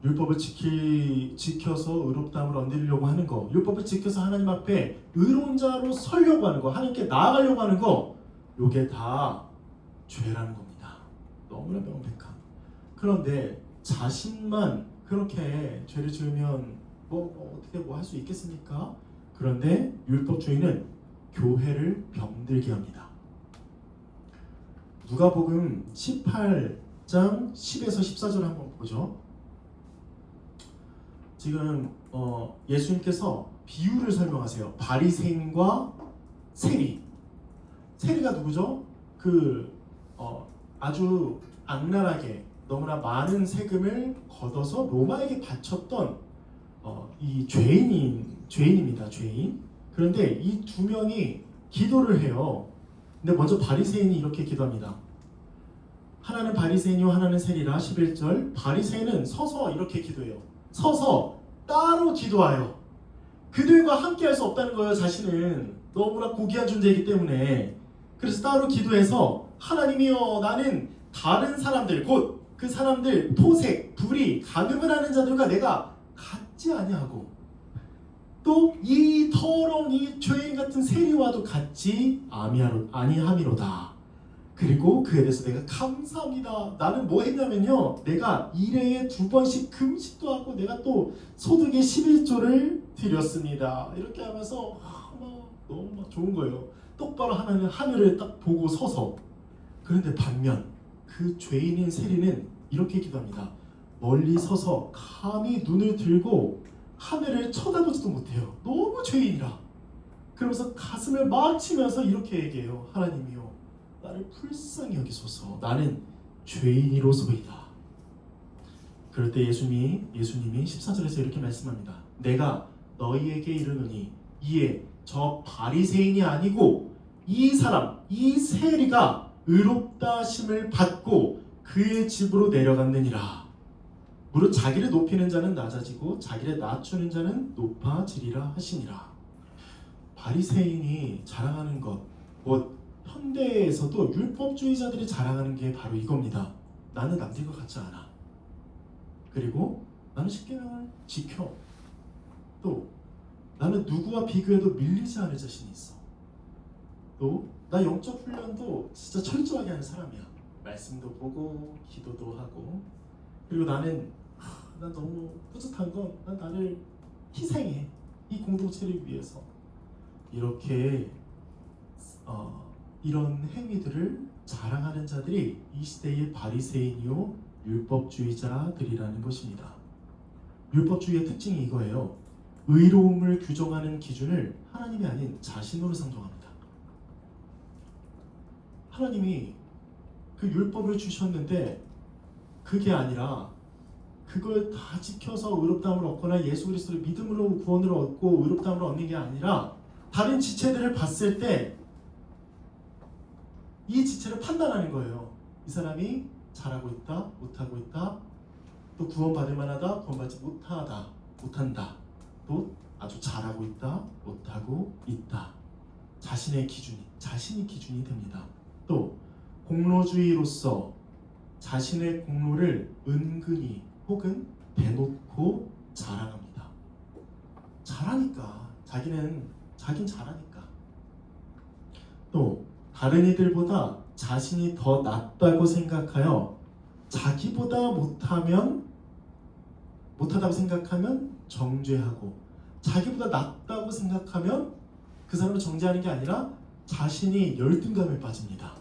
율법을 지켜서 의롭다함을 얻으려고 하는 거, 율법을 지켜서 하나님 앞에 의로운 자로 서려고 하는 거, 하나님께 나아가려고 하는 거, 요게 다 죄라는 겁니다. 너무나 명백한. 그런데 자신만 그렇게 죄를 지으면 어떻게 할 수 있겠습니까? 그런데 율법주의는 교회를 병들게 합니다. 누가복음 18장 10에서 14절 한번 보죠. 지금 예수님께서 비유를 설명하세요. 바리새인과 세리. 세리가 누구죠? 아주 악랄하게 너무나 많은 세금을 걷어서 로마에게 바쳤던 이 죄인입니다. 죄인. 그런데 이 두 명이 기도를 해요. 근데 먼저 바리새인이 이렇게 기도합니다. 하나는 바리새인이요 하나는 세리라. 11절. 바리새인은 서서 이렇게 기도해요. 서서 따로 기도하여 그들과 함께 할 수 없다는 거예요. 자신은 너무나 고귀한 존재이기 때문에. 그래서 따로 기도해서 하나님이여 나는 다른 사람들 곧 그 사람들 토색, 불의, 간음을 하는 자들과 내가 같지 아니하고 또 이 더러운 이 죄인 같은 세리와도 같지 아니함이로다. 그리고 그에 대해서 내가 감사합니다. 나는 뭐 했냐면요, 내가 1회에 2번씩 금식도 하고 내가 또 소득의 11조를 드렸습니다. 이렇게 하면서 너무 좋은 거예요. 똑바로 하늘을 딱 보고 서서. 그런데 반면 그 죄인인 세리는 이렇게 기도합니다. 멀리 서서 감히 눈을 들고 하늘을 쳐다보지도 못해요. 너무 죄인이라. 그러면서 가슴을 막 치면서 이렇게 얘기해요. 하나님이요 나를 불쌍히 여기소서. 나는 죄인이로소이다. 그럴 때 예수님이 14절에서 이렇게 말씀합니다. 내가 너희에게 이르노니 이에 저 바리새인이 아니고 이 사람 이 세리가 의롭다 하심을 받고 그의 집으로 내려갔느니라. 무릇 자기를 높이는 자는 낮아지고 자기를 낮추는 자는 높아지리라 하시니라. 바리새인이 자랑하는 것, 현대에서도 율법주의자들이 자랑하는 게 바로 이겁니다. 나는 남들과 같지 않아. 그리고 나는 십계명을 지켜. 또 나는 누구와 비교해도 밀리지 않을 자신이 있어. 또 나 영적 훈련도 진짜 철저하게 하는 사람이야. 말씀도 보고 기도도 하고. 그리고 난 너무 뿌듯한 건 난 나를 희생해. 이 공동체를 위해서. 이렇게 이런 행위들을 자랑하는 자들이 이 시대의 바리새인이요 율법주의자들이라는 것입니다. 율법주의의 특징이 이거예요. 의로움을 규정하는 기준을 하나님이 아닌 자신으로 상정합니다. 하나님이 그 율법을 주셨는데 그게 아니라 그걸 다 지켜서 의롭다함을 얻거나 예수 그리스도를 믿음으로 구원을 얻고 의롭다함을 얻는 게 아니라 다른 지체들을 봤을 때 이 지체를 판단하는 거예요. 이 사람이 잘하고 있다, 못하고 있다, 또 구원받을 만하다, 구원받지 못한다, 또 아주 잘하고 있다, 못하고 있다. 자신이 기준이 됩니다. 또 공로주의로서 자신의 공로를 은근히 혹은 대놓고 자랑합니다. 자긴 잘하니까. 또 다른 이들보다 자신이 더 낫다고 생각하여 자기보다 못하다고 생각하면 정죄하고, 자기보다 낫다고 생각하면 그 사람을 정죄하는 게 아니라 자신이 열등감에 빠집니다.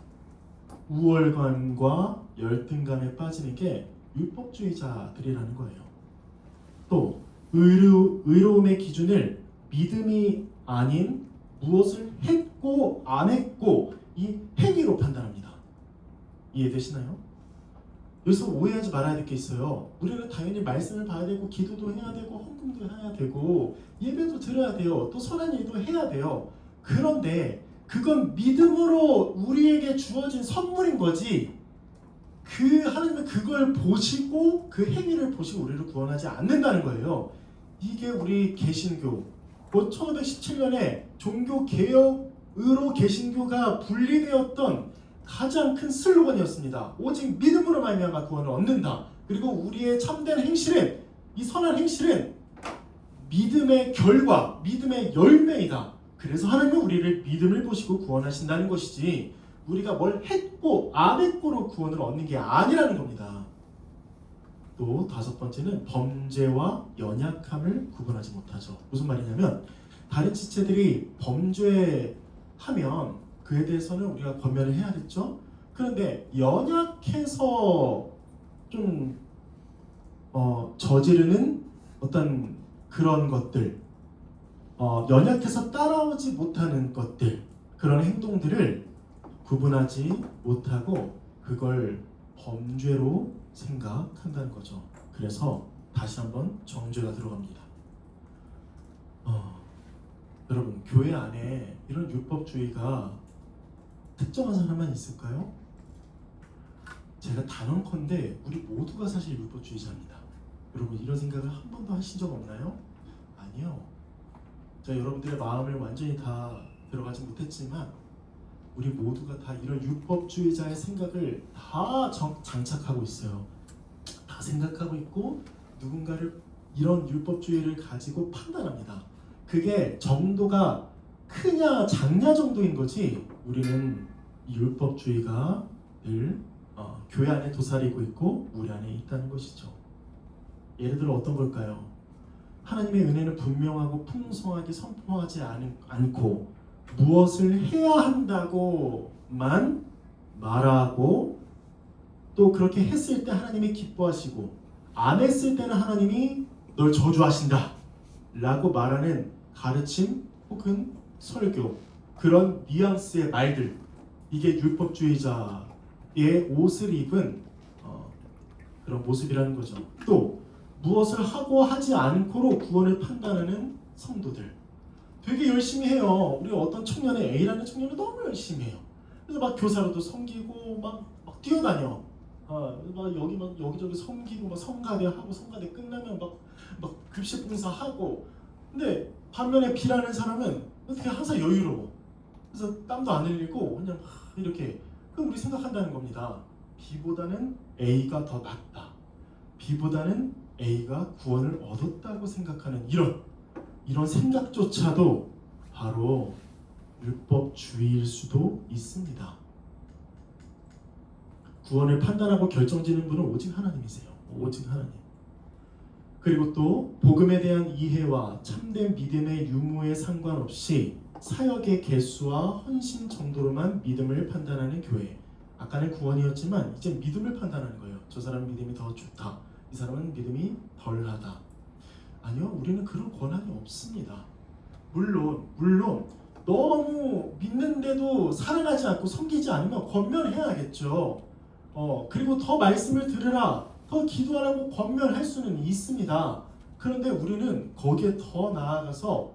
우월감과 열등감에 빠지는 게 율법주의자들이라는 거예요. 또 의로움의 기준을 믿음이 아닌 무엇을 했고 안 했고 이 행위로 판단합니다. 이해되시나요? 여기서 오해하지 말아야 될 게 있어요. 우리는 당연히 말씀을 봐야 되고 기도도 해야 되고 헌금도 해야 되고 예배도 드려야 돼요. 또 선한 일도 해야 돼요. 그런데 그건 믿음으로 우리에게 주어진 선물인 거지, 하나님은 그걸 보시고 그 행위를 보시고 우리를 구원하지 않는다는 거예요. 이게 우리 개신교 1517년에 종교개혁으로 개신교가 분리되었던 가장 큰 슬로건이었습니다. 오직 믿음으로 말미암아 구원을 얻는다. 그리고 우리의 참된 행실은, 이 선한 행실은 믿음의 결과, 믿음의 열매이다. 그래서 하나님은 우리를 믿음을 보시고 구원하신다는 것이지, 우리가 뭘 했고 안 했고로 구원을 얻는 게 아니라는 겁니다. 또 다섯 번째는 범죄와 연약함을 구분하지 못하죠. 무슨 말이냐면 다른 지체들이 범죄하면 그에 대해서는 우리가 권면을 해야겠죠. 그런데 연약해서 좀 저지르는 어떤 그런 것들, 연약해서 따라오지 못하는 것들, 그런 행동들을 구분하지 못하고 그걸 범죄로 생각한다는 거죠. 그래서 다시 한번 정죄가 들어갑니다. 여러분, 교회 안에 이런 율법주의가 특정한 사람만 있을까요? 제가 단언컨대 우리 모두가 사실 율법주의자입니다. 여러분, 이런 생각을 한 번도 하신 적 없나요? 아니요. 제가 여러분들의 마음을 완전히 다 들어가지 못했지만 우리 모두가 다 이런 율법주의자의 생각을 다 장착하고 있어요. 다 생각하고 있고 누군가를 이런 율법주의를 가지고 판단합니다. 그게 정도가 크냐 작냐 정도인 거지 우리는 이 율법주의가 늘 교회 안에 도사리고 있고 우리 안에 있다는 것이죠. 예를 들어 어떤 걸까요? 하나님의 은혜는 분명하고 풍성하게 선포하지 않고 무엇을 해야 한다고만 말하고 또 그렇게 했을 때 하나님이 기뻐하시고 안 했을 때는 하나님이 널 저주하신다 라고 말하는 가르침 혹은 설교, 그런 뉘앙스의 말들, 이게 율법주의자의 옷을 입은 그런 모습이라는 거죠. 또 무엇을 하고 하지 않고로 구원을 판단하는 성도들, 되게 열심히 해요. 우리 어떤 청년의 A라는 청년은 너무 열심히 해요. 그래서 막 교사로도 섬기고 막 뛰어다녀. 막 여기저기 섬기고 막 성가대 하고 성가대 끝나면 막 급식 봉사하고. 근데 반면에 B라는 사람은 어떻게 항상 여유로워. 그래서 땀도 안 흘리고 그냥 이렇게. 그럼 우리 생각한다는 겁니다. B보다는 A가 더 낫다. B보다는 A가 구원을 얻었다고 생각하는 이런 생각조차도 바로 율법주의일 수도 있습니다. 구원을 판단하고 결정짓는 분은 오직 하나님이세요. 오직 하나님. 그리고 또 복음에 대한 이해와 참된 믿음의 유무에 상관없이 사역의 개수와 헌신 정도로만 믿음을 판단하는 교회. 아까는 구원이었지만 이제 믿음을 판단하는 거예요. 저 사람 믿음이 더 좋다. 이 사람은 믿음이 덜하다. 아니요, 우리는 그런 권한이 없습니다. 물론 너무 믿는데도 살아나지 않고 섬기지 않으면 권면해야겠죠. 그리고 더 말씀을 들으라, 더 기도하라고 권면할 수는 있습니다. 그런데 우리는 거기에 더 나아가서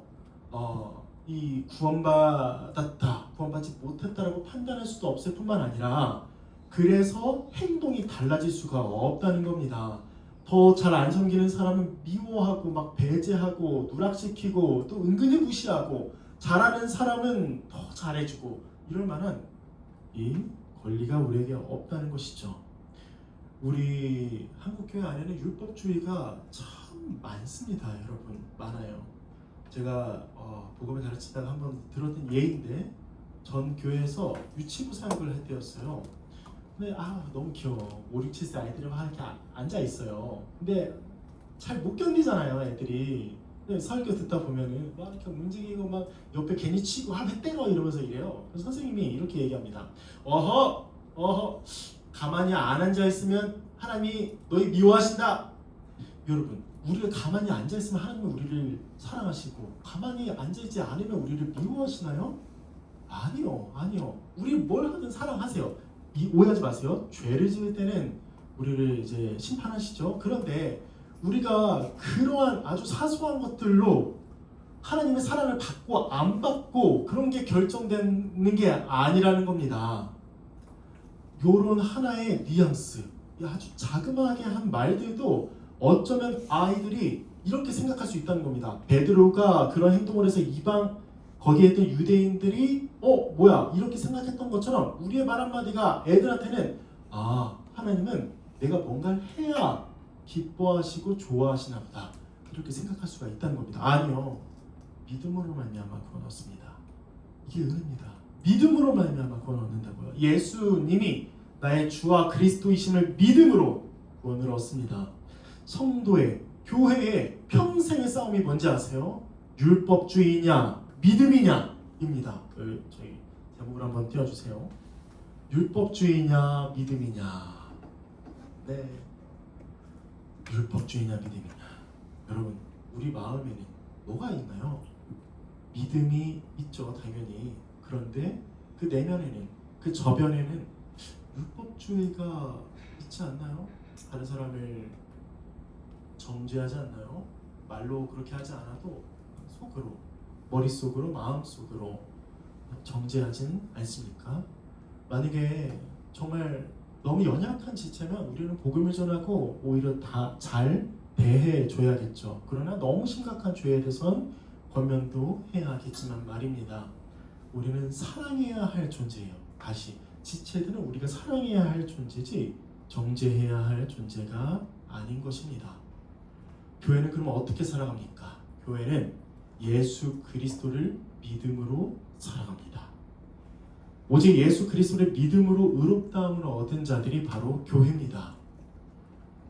이 구원받았다, 구원받지 못했다라고 판단할 수도 없을 뿐만 아니라 그래서 행동이 달라질 수가 없다는 겁니다. 더 잘 안 섬기는 사람은 미워하고 막 배제하고 누락시키고 또 은근히 무시하고, 잘하는 사람은 더 잘해주고, 이럴 만한 이 권리가 우리에게 없다는 것이죠. 우리 한국교회 안에는 율법주의가 참 많습니다. 여러분, 많아요. 제가 복음을 가르치다가 한번 들었던 예인데, 전 교회에서 유치부 사역을 할 때였어요. 근데 너무 귀여워. 5, 6, 7세 아이들이 막 이렇게 앉아있어요. 근데 잘 못 견디잖아요, 애들이. 근데 설교 듣다 보면은 막 이렇게 움직이고 막 옆에 괜히 치고 왜 때려 이러면서 이래요. 그래서 선생님이 이렇게 얘기합니다. 어허 가만히 안 앉아있으면 하나님이 너희 미워하신다. 여러분, 우리가 가만히 앉아있으면 하나님은 우리를 사랑하시고 가만히 앉아있지 않으면 우리를 미워하시나요? 아니요. 우리 뭘 하든 사랑하세요. 오해하지 마세요. 죄를 지을 때는 우리를 이제 심판하시죠. 그런데 우리가 그러한 아주 사소한 것들로 하나님의 사랑을 받고 안 받고 그런 게 결정되는 게 아니라는 겁니다. 요런 하나의 뉘앙스, 아주 자그마하게 한 말들도 어쩌면 아이들이 이렇게 생각할 수 있다는 겁니다. 베드로가 그런 행동을 해서 거기에 있던 유대인들이 뭐야 이렇게 생각했던 것처럼 우리의 말 한마디가 애들한테는 하나님은 내가 뭔가를 해야 기뻐하시고 좋아하시나 보다, 이렇게 생각할 수가 있다는 겁니다. 아니요, 믿음으로 말미암아 구원 얻습니다. 이게 은혜입니다. 믿음으로 말미암아 구원을 얻는다고요. 예수님이 나의 주와 그리스도이심을 믿음으로 구원을 얻습니다. 성도의 교회의 평생의 싸움이 뭔지 아세요? 율법주의냐 믿음이냐 입니다. 저희 제목을 한번 띄워주세요. 율법주의냐 믿음이냐. 네, 율법주의냐 믿음이냐. 여러분, 우리 마음에는 뭐가 있나요? 믿음이 있죠, 당연히. 그런데 그 내면에는, 그 저변에는 율법주의가 있지 않나요? 다른 사람을 정죄하지 않나요? 말로 그렇게 하지 않아도 속으로, 머릿속으로, 마음속으로 정죄하진 않습니까? 만약에 정말 너무 연약한 지체면 우리는 복음을 전하고 오히려 다 잘 대해줘야겠죠. 그러나 너무 심각한 죄에 대해선 권면도 해야겠지만 말입니다. 우리는 사랑해야 할 존재예요. 다시, 지체들은 우리가 사랑해야 할 존재지 정죄해야 할 존재가 아닌 것입니다. 교회는 그러면 어떻게 살아갑니까? 교회는 예수 그리스도를 믿음으로 살아갑니다. 오직 예수 그리스도를 믿음으로 의롭다함을 얻은 자들이 바로 교회입니다.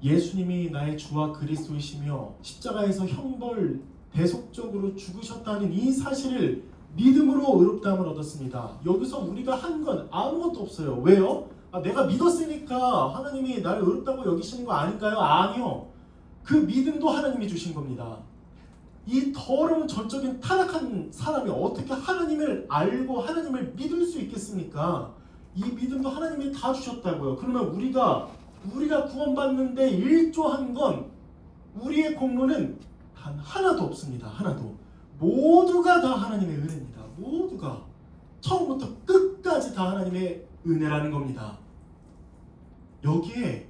예수님이 나의 주와 그리스도이시며 십자가에서 형벌 대속적으로 죽으셨다는 이 사실을 믿음으로 의롭다함을 얻었습니다. 여기서 우리가 한 건 아무것도 없어요. 왜요? 내가 믿었으니까 하나님이 나를 의롭다고 여기시는 거 아닌가요? 아니요. 그 믿음도 하나님이 주신 겁니다. 이 더러운 전적인 타락한 사람이 어떻게 하나님을 알고 하나님을 믿을 수 있겠습니까? 이 믿음도 하나님이 다 주셨다고요. 그러면 우리가 구원받는데 일조한 건 우리의 공로는 단 하나도 없습니다. 하나도. 모두가 다 하나님의 은혜입니다. 모두가. 처음부터 끝까지 다 하나님의 은혜라는 겁니다. 여기에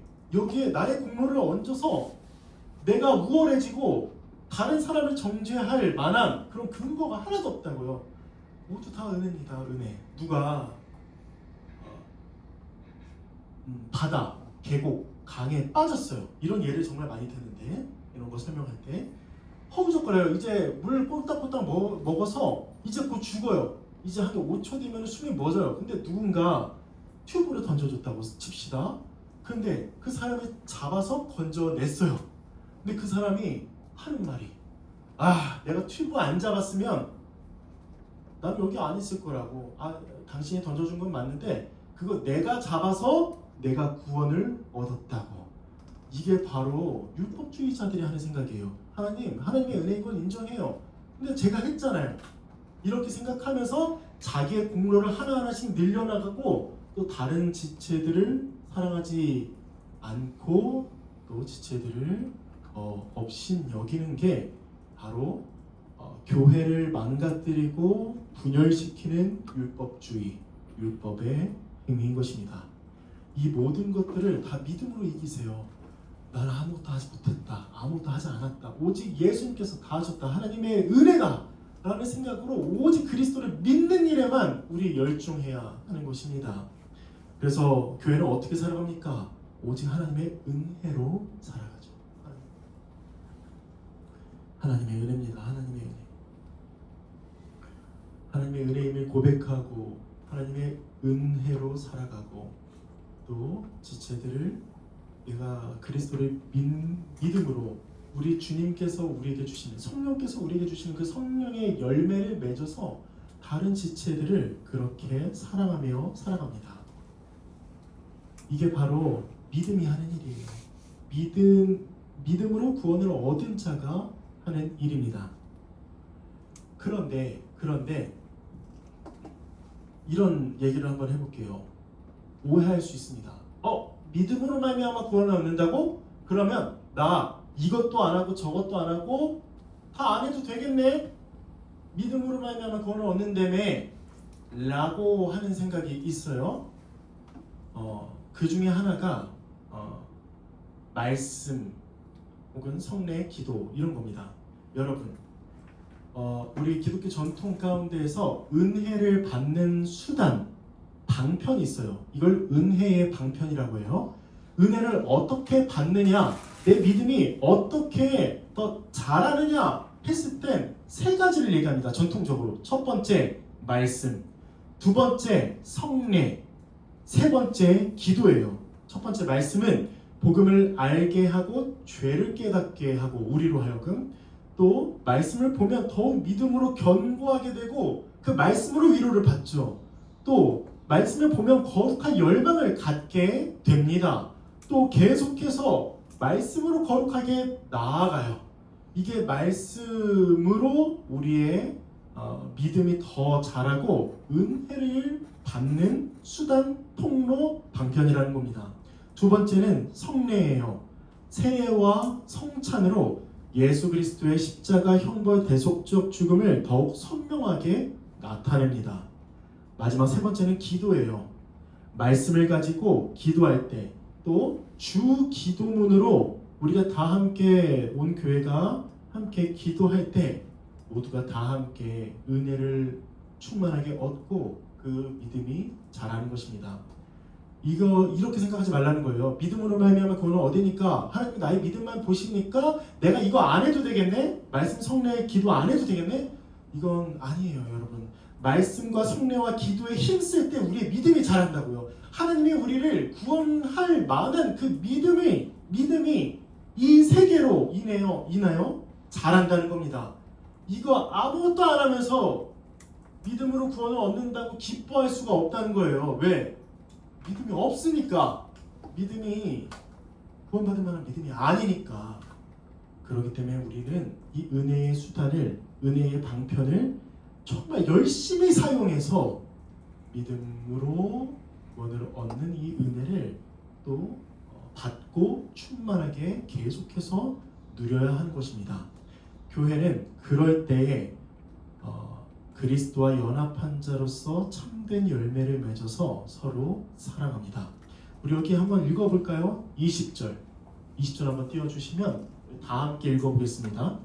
나의 공로를 얹어서 내가 우월해지고 다른 사람을 정죄할 만한 그런 근거가 하나도 없다고요. 모두 다 은혜입니다. 은혜. 누가 바다, 계곡, 강에 빠졌어요. 이런 예를 정말 많이 드는데, 이런 거 설명할 때 허우적거려요. 이제 물 꼴딱꼴딱 먹어서 이제 곧 죽어요. 이제 한 5초 뒤면 숨이 멎어요. 근데 누군가 튜브를 던져줬다고 칩시다. 근데 그 사람이 잡아서 건져냈어요. 근데 그 사람이 하는 말이, 내가 튜브 안 잡았으면 난 여기 안 있을 거라고. 당신이 던져준 건 맞는데 그거 내가 잡아서 내가 구원을 얻었다고. 이게 바로 율법주의자들이 하는 생각이에요. 하나님의 은혜인 건 인정해요. 근데 제가 했잖아요. 이렇게 생각하면서 자기의 공로를 하나하나씩 늘려나가고 또 다른 지체들을 사랑하지 않고 또 지체들을 업신 여기는 게 바로 교회를 망가뜨리고 분열시키는 율법주의, 율법의 행위인 것입니다. 이 모든 것들을 다 믿음으로 이기세요. 나는 아무것도 하지 못했다. 아무것도 하지 않았다. 오직 예수님께서 다 하셨다. 하나님의 은혜다. 라는 생각으로 오직 그리스도를 믿는 일에만 우리 열중해야 하는 것입니다. 그래서 교회는 어떻게 살아갑니까? 오직 하나님의 은혜로 살아가죠. 하나님의 은혜입니다. 하나님의 은혜. 하나님의 은혜임을 고백하고 하나님의 은혜로 살아가고 또 지체들을 내가 그리스도를 믿음으로 우리 주님께서 우리에게 주시는 성령께서 우리에게 주시는 그 성령의 열매를 맺어서 다른 지체들을 그렇게 사랑하며 살아갑니다. 이게 바로 믿음이 하는 일이에요. 믿음으로 구원을 얻은 자가 하는 일입니다. 그런데 이런 얘기를 한번 해볼게요. 오해할 수 있습니다. 믿음으로 말미암아 구원을 얻는다고? 그러면 나 이것도 안 하고 저것도 안 하고 다 안 해도 되겠네? 믿음으로 말미암아 구원을 얻는다며 라고 하는 생각이 있어요. 그 중에 하나가 말씀 혹은 성례, 기도 이런 겁니다. 여러분, 우리 기독교 전통 가운데에서 은혜를 받는 수단, 방편이 있어요. 이걸 은혜의 방편이라고 해요. 은혜를 어떻게 받느냐, 내 믿음이 어떻게 더 잘하느냐 했을 땐 세 가지를 얘기합니다. 전통적으로. 첫 번째, 말씀. 두 번째 성례, 세 번째 기도예요. 첫 번째 말씀은 복음을 알게 하고 죄를 깨닫게 하고 우리로 하여금 또 말씀을 보면 더욱 믿음으로 견고하게 되고 그 말씀으로 위로를 받죠. 또 말씀을 보면 거룩한 열망을 갖게 됩니다. 또 계속해서 말씀으로 거룩하게 나아가요. 이게 말씀으로 우리의 믿음이 더 자라고 은혜를 받는 수단, 통로, 방편이라는 겁니다. 두 번째는 성례예요. 세례와 성찬으로 예수 그리스도의 십자가 형벌 대속적 죽음을 더욱 선명하게 나타냅니다. 마지막 세 번째는 기도예요. 말씀을 가지고 기도할 때 또 주 기도문으로 우리가 다 함께 온 교회가 함께 기도할 때 모두가 다 함께 은혜를 충만하게 얻고 그 믿음이 자라는 것입니다. 이거 이렇게 생각하지 말라는 거예요. 믿음으로 말미암아 그거는 어디니까 하나님 나의 믿음만 보시니까 내가 이거 안 해도 되겠네? 말씀 성례 기도 안 해도 되겠네? 이건 아니에요, 여러분. 말씀과 성례와 기도에 힘쓸 때 우리의 믿음이 자란다고요. 하나님이 우리를 구원할 만한 그 믿음이 이 세계로 인하여 자란다는 겁니다. 이거 아무것도 안 하면서 믿음으로 구원을 얻는다고 기뻐할 수가 없다는 거예요. 왜? 믿음이 없으니까. 믿음이 구원받을 만한 믿음이 아니니까. 그렇기 때문에 우리는 이 은혜의 수단을, 은혜의 방편을 정말 열심히 사용해서 믿음으로 구원을 얻는 이 은혜를 또 받고 충만하게 계속해서 누려야 하는 것입니다. 교회는 그럴 때에 그리스도와 연합한 자로서 참된 열매를 맺어서 서로 사랑합니다. 우리 여기 한번 읽어볼까요? 20절 한번 띄워주시면 다 함께 읽어보겠습니다.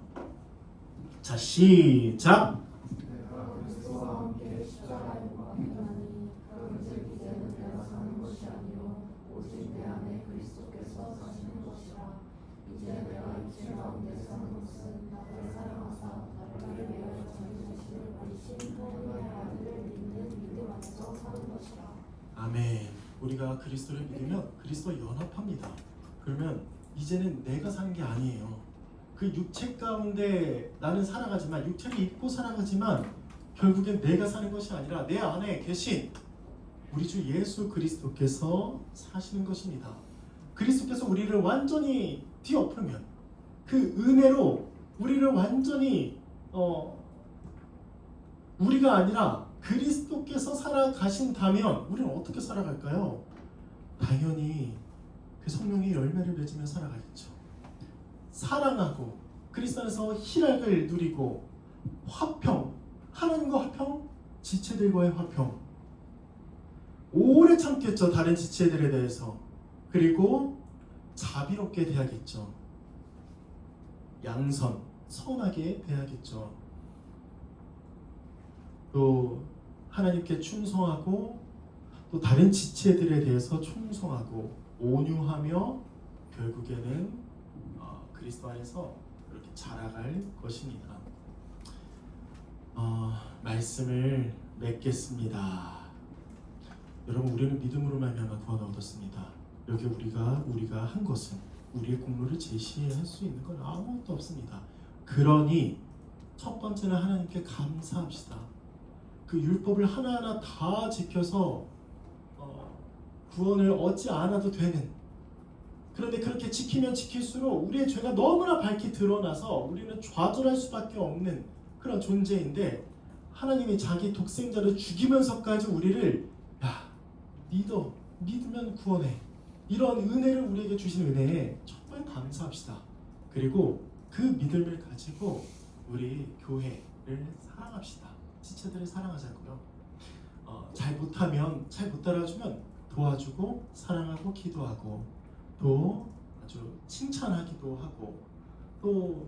자, 시작! 내가 그리스도와 함께 십자가에 못 박히나니 그런즉 이제는 내가 사는 것이 아니요 오직 내 안에 그리스도께서 사시는 것이라. 이제 내가 육체 가운데 사는 것은 나를 사랑하사 나를 위하여 자기 자신을 버리신 하나님의 아들을 믿는 믿음 안에서 사는 것이라. 아멘. 우리가 그리스도를 믿으면 그리스도와 연합합니다. 그러면 이제는 내가 사는 게 아니에요. 그 육체 가운데 나는 살아가지만, 육체를 입고 살아가지만 결국엔 내가 사는 것이 아니라 내 안에 계신 우리 주 예수 그리스도께서 사시는 것입니다. 그리스도께서 우리를 완전히 뒤엎으면, 그 은혜로 우리를 완전히 우리가 아니라 그리스도께서 살아가신다면 우리는 어떻게 살아갈까요? 당연히 그 성령의 열매를 맺으며 살아가겠죠. 사랑하고 그리스도 안에서 희락을 누리고 화평, 하나님과 화평, 지체들과의 화평, 오래 참겠죠. 다른 지체들에 대해서. 그리고 자비롭게 대하겠죠. 양선, 선하게 대하겠죠. 또 하나님께 충성하고 또 다른 지체들에 대해서 충성하고 온유하며 결국에는 그리스도 안에서 그렇게 자라갈 것입니다. 말씀을 맺겠습니다. 여러분, 우리는 믿음으로 말미암아 구원을 얻었습니다. 여기 우리가 한 것은 우리의 공로를 제시할 수 있는 건 아무것도 없습니다. 그러니 첫 번째는 하나님께 감사합시다. 그 율법을 하나하나 다 지켜서 구원을 얻지 않아도 되는, 그런데 그렇게 지키면 지킬수록 우리의 죄가 너무나 밝게 드러나서 우리는 좌절할 수밖에 없는 그런 존재인데, 하나님이 자기 독생자를 죽이면서까지 우리를 믿으면 구원해, 이런 은혜를 우리에게 주신 은혜에 정말 감사합시다. 그리고 그 믿음을 가지고 우리 교회를 사랑합시다. 지체들을 사랑하자고요. 잘 못 따라주면 도와주고 사랑하고 기도하고 또 아주 칭찬하기도 하고 또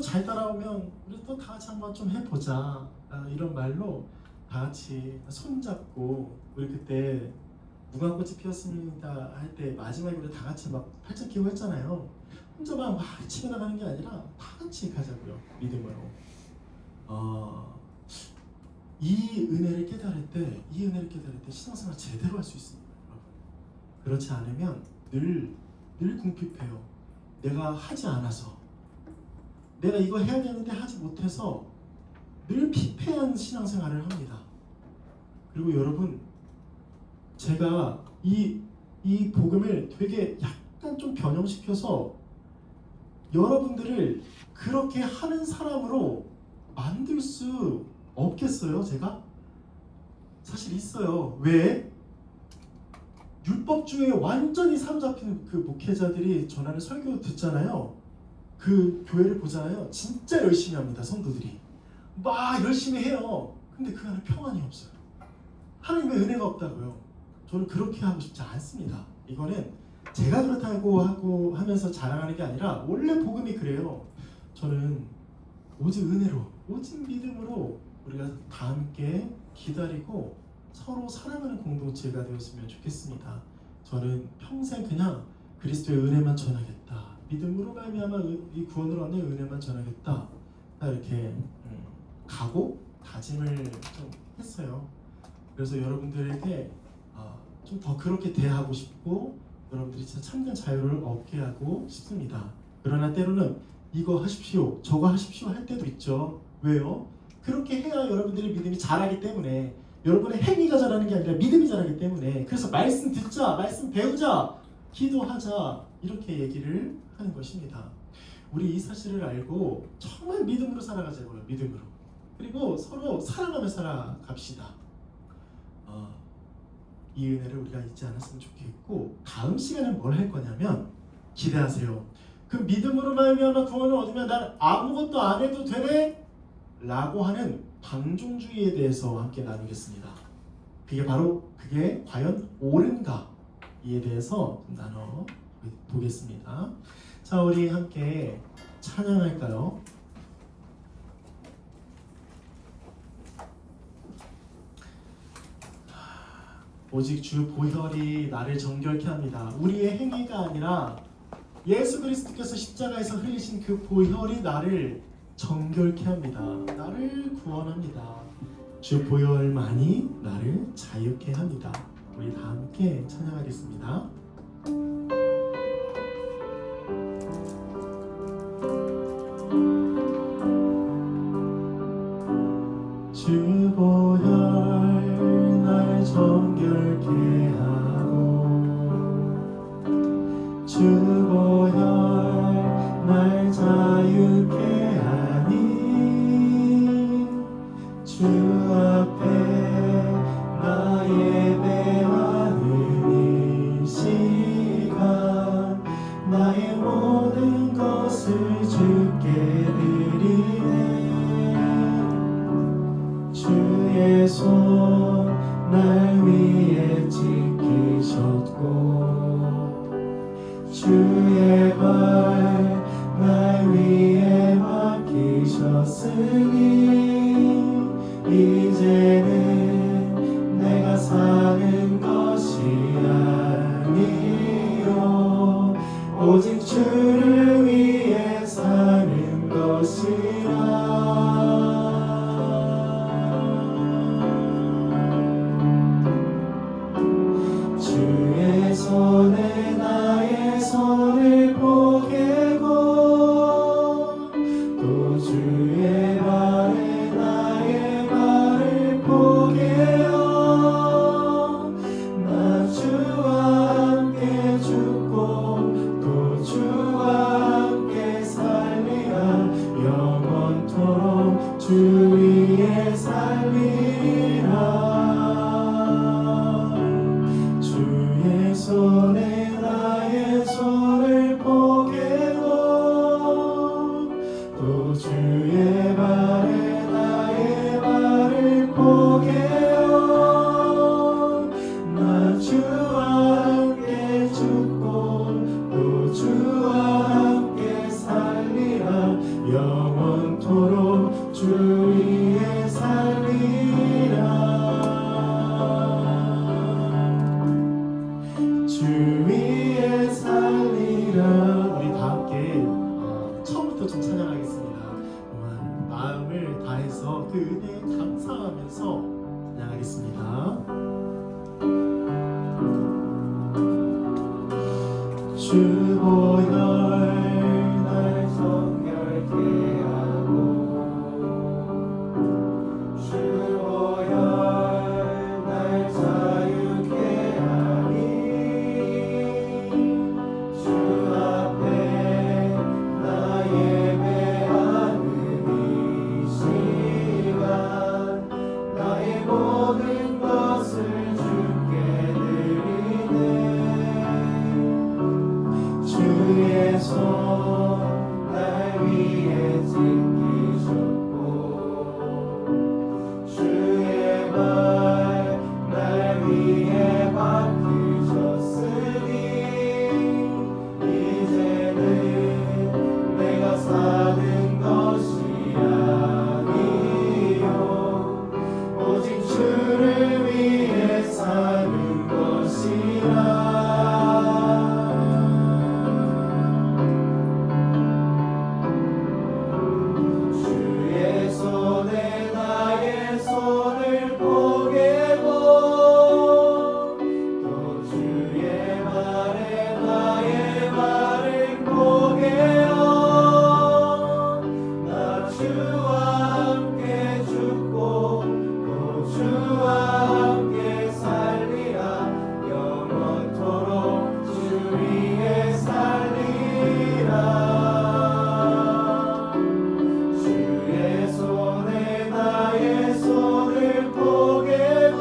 잘 따라오면 우리 또 다 같이 한번 좀 해보자, 이런 말로 다 같이 손잡고, 우리 그때 무궁꽃이 피었습니다 할 때 마지막에 우리 다 같이 막 팔짱 끼고 했잖아요. 혼자만 막 치고 나가는 게 아니라 다 같이 가자고요. 믿음으로. 이 은혜를 깨달을 때 신앙생활 제대로 할 수 있습니다. 여러분. 그렇지 않으면 늘 궁핍해요. 내가 하지 않아서, 내가 이거 해야 되는데 하지 못해서 늘 피폐한 신앙생활을 합니다. 그리고 여러분, 제가 이 복음을 되게 약간 좀 변형시켜서 여러분들을 그렇게 하는 사람으로 만들 수 없겠어요? 제가? 사실 있어요. 왜? 율법주의에 완전히 사로잡힌 그 목회자들이 전하는 설교 듣잖아요. 그 교회를 보잖아요. 진짜 열심히 합니다. 성도들이 막 열심히 해요. 근데 그 안에 평안이 없어요. 하나님의 은혜가 없다고요. 저는 그렇게 하고 싶지 않습니다. 이거는 제가 그렇다고 하고 하면서 자랑하는 게 아니라 원래 복음이 그래요. 저는 오직 은혜로, 오직 믿음으로 우리가 다 함께 기다리고 서로 사랑하는 공동체가 되었으면 좋겠습니다. 저는 평생 그냥 그리스도의 은혜만 전하겠다, 믿음으로 말미암아 이 구원을 얻는 은혜만 전하겠다, 이렇게 가고 다짐을 좀 했어요. 그래서 여러분들에게 좀 더 그렇게 대하고 싶고 여러분들이 진짜 참된 자유를 얻게 하고 싶습니다. 그러나 때로는 이거 하십시오, 저거 하십시오 할 때도 있죠. 왜요? 그렇게 해야 여러분들의 믿음이 자라기 때문에, 여러분의 행위가 자라는 게 아니라 믿음이 자라기 때문에. 그래서 말씀 듣자, 말씀 배우자, 기도하자, 이렇게 얘기를 하는 것입니다. 우리 이 사실을 알고 정말 믿음으로 살아가자고요. 믿음으로. 그리고 서로 사랑하며 살아갑시다. 이 은혜를 우리가 잊지 않았으면 좋겠고, 다음 시간에 뭘 할 거냐면, 기대하세요. 그 믿음으로 말미암아 구원을 얻으면 난 아무것도 안 해도 되네? 라고 하는 방종주의에 대해서 함께 나누겠습니다. 그게 과연 옳은가? 이에 대해서 좀 나눠보겠습니다. 자, 우리 함께 찬양할까요? 오직 주 보혈이 나를 정결케 합니다. 우리의 행위가 아니라 예수 그리스도께서 십자가에서 흘리신 그 보혈이 나를 정결케 합니다. 나를 구원합니다. 주 보혈만이 나를 자유케 합니다. 우리 다 함께 찬양하겠습니다. 주 보혈 날 정결케 하고, 주 보혈 날 자유케 하니, 주 앞에 나 예배하는 이 시간 나의 모든 것을 주께 드리네. 주의 손 날 위에 지키셨고, 주의 발 날 위에 맡기셨으니, 이제는 내가 사는 것이 아니요 오직 주를 위해 사는 것이라. 주의 손에 나의 손을 포개고, 또 주의 발에 나의 발을 포개어, 나 주와 함께 죽고 또 주와 함께 살리라. 영원토록 주 위에 살리라. 주의 손에 나의 손을 포개고, 또 주의 발에 나의 발을 포개어, 나 주와 함께 죽고 또 주와 함께 살리라. 영원토록 주 위에 살리라. 주 위에 살리라. 우리 다 함께 처음부터 좀 찬양하겠습니다. 정말 마음을 다해서 그 은혜에 감사 감사하면서 찬양하겠습니다. 주 보혈 날 정결케 하고 주 보혈 날 자유케 하니 주 앞에 나 예배하는 이 시간 나의 모든 것을 주께 드리네 주의 손 날 위에 지키셨고 주의 말 날 위에 박히셨으니 이제는 내가 사는 것이 아니요 오직 주를 위해 사는 것이라 주의 손에 나의 손을 포개고 또 주의 말에 나의 말을 포개어 나 주와 함께 죽고 또 주와 함께 살리라 영원토록 주 위에 살리라 주의 손에 나의 손을 포개고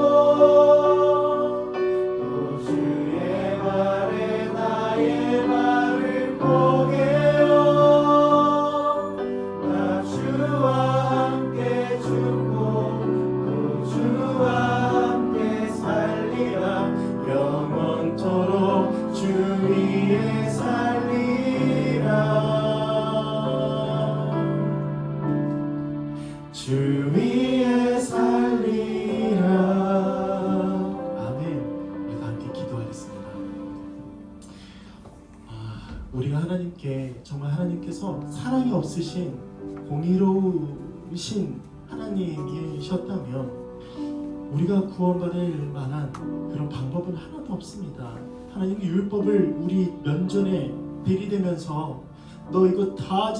또 주의 말에 나의 말을 포개어 나 주와 함께 죽고 또 주와 함께 살리라 영원토록 주 위에 살리라 주 위에 살리라. 아멘. 우리가 함께 기도하겠습니다. 우리가 하나님께 정말 하나님께서 사랑이 없으신 공의로우신 하나님이셨다면 우리가 구원받을 만한 그런 방법은 하나도 없습니다. 하나님의 율법을 우리 면전에 들이대면서 너 이거 다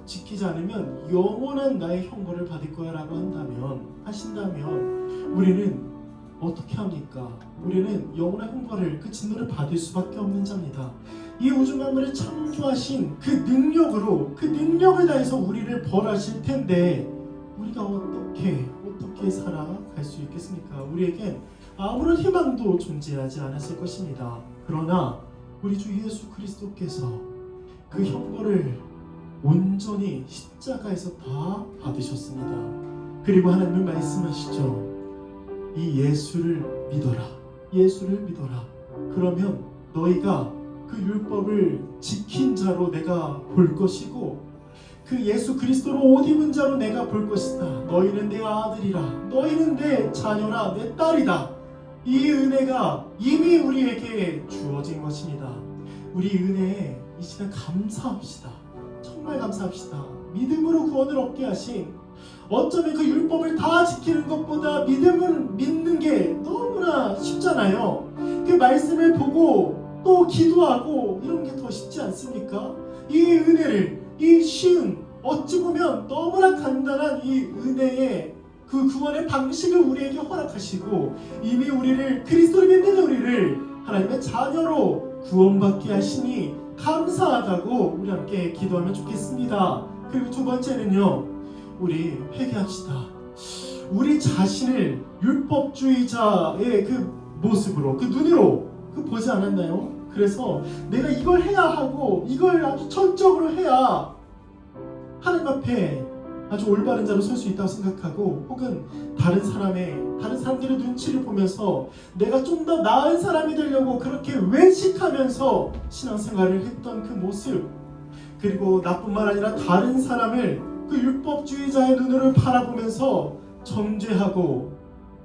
지키지 않으면 영원한 나의 형벌을 받을 거야 라고 하신다면 우리는 어떻게 합니까? 우리는 영원한 형벌을 그 진노를 받을 수밖에 없는 자입니다. 이 우주 만물을 창조하신 그 능력을 다해서 우리를 벌하실 텐데 우리가 어떻게 살아갈 수 있겠습니까? 우리에겐 아무런 희망도 존재하지 않았을 것입니다. 그러나 우리 주 예수 그리스도께서 그 형벌을 온전히 십자가에서 다 받으셨습니다. 그리고 하나님은 말씀하시죠. 이 예수를 믿어라. 그러면 너희가 그 율법을 지킨 자로 내가 볼 것이고 그 예수 그리스도로 옷 입은 자로 내가 볼 것이다. 너희는 내 아들이라. 너희는 내 자녀라. 내 딸이다. 이 은혜가 이미 우리에게 주어진 것입니다. 우리 은혜에 이 시간 감사합시다. 정말 감사합시다. 믿음으로 구원을 얻게 하신 어쩌면 그 율법을 다 지키는 것보다 믿는 게 너무나 쉽잖아요. 그 말씀을 보고 또 기도하고 이런 게 더 쉽지 않습니까? 이 은혜를 이 쉬운 어찌 보면 너무나 간단한 이 은혜의 그 구원의 방식을 우리에게 허락하시고 이미 우리를 그리스도를 믿는 우리를 하나님의 자녀로 구원받게 하시니 감사하다고 우리 함께 기도하면 좋겠습니다. 그리고 두 번째는요, 우리 회개합시다. 우리 자신을 율법주의자의 그 모습으로 그 눈으로 보지 않았나요? 그래서 내가 이걸 해야 하고 이걸 아주 철저하게 해야 하나님 앞에 아주 올바른 자로 설 수 있다고 생각하고 혹은 다른 사람들의 눈치를 보면서 내가 좀 더 나은 사람이 되려고 그렇게 외식하면서 신앙생활을 했던 그 모습, 그리고 나뿐만 아니라 다른 사람을 그 율법주의자의 눈으로 바라보면서 정죄하고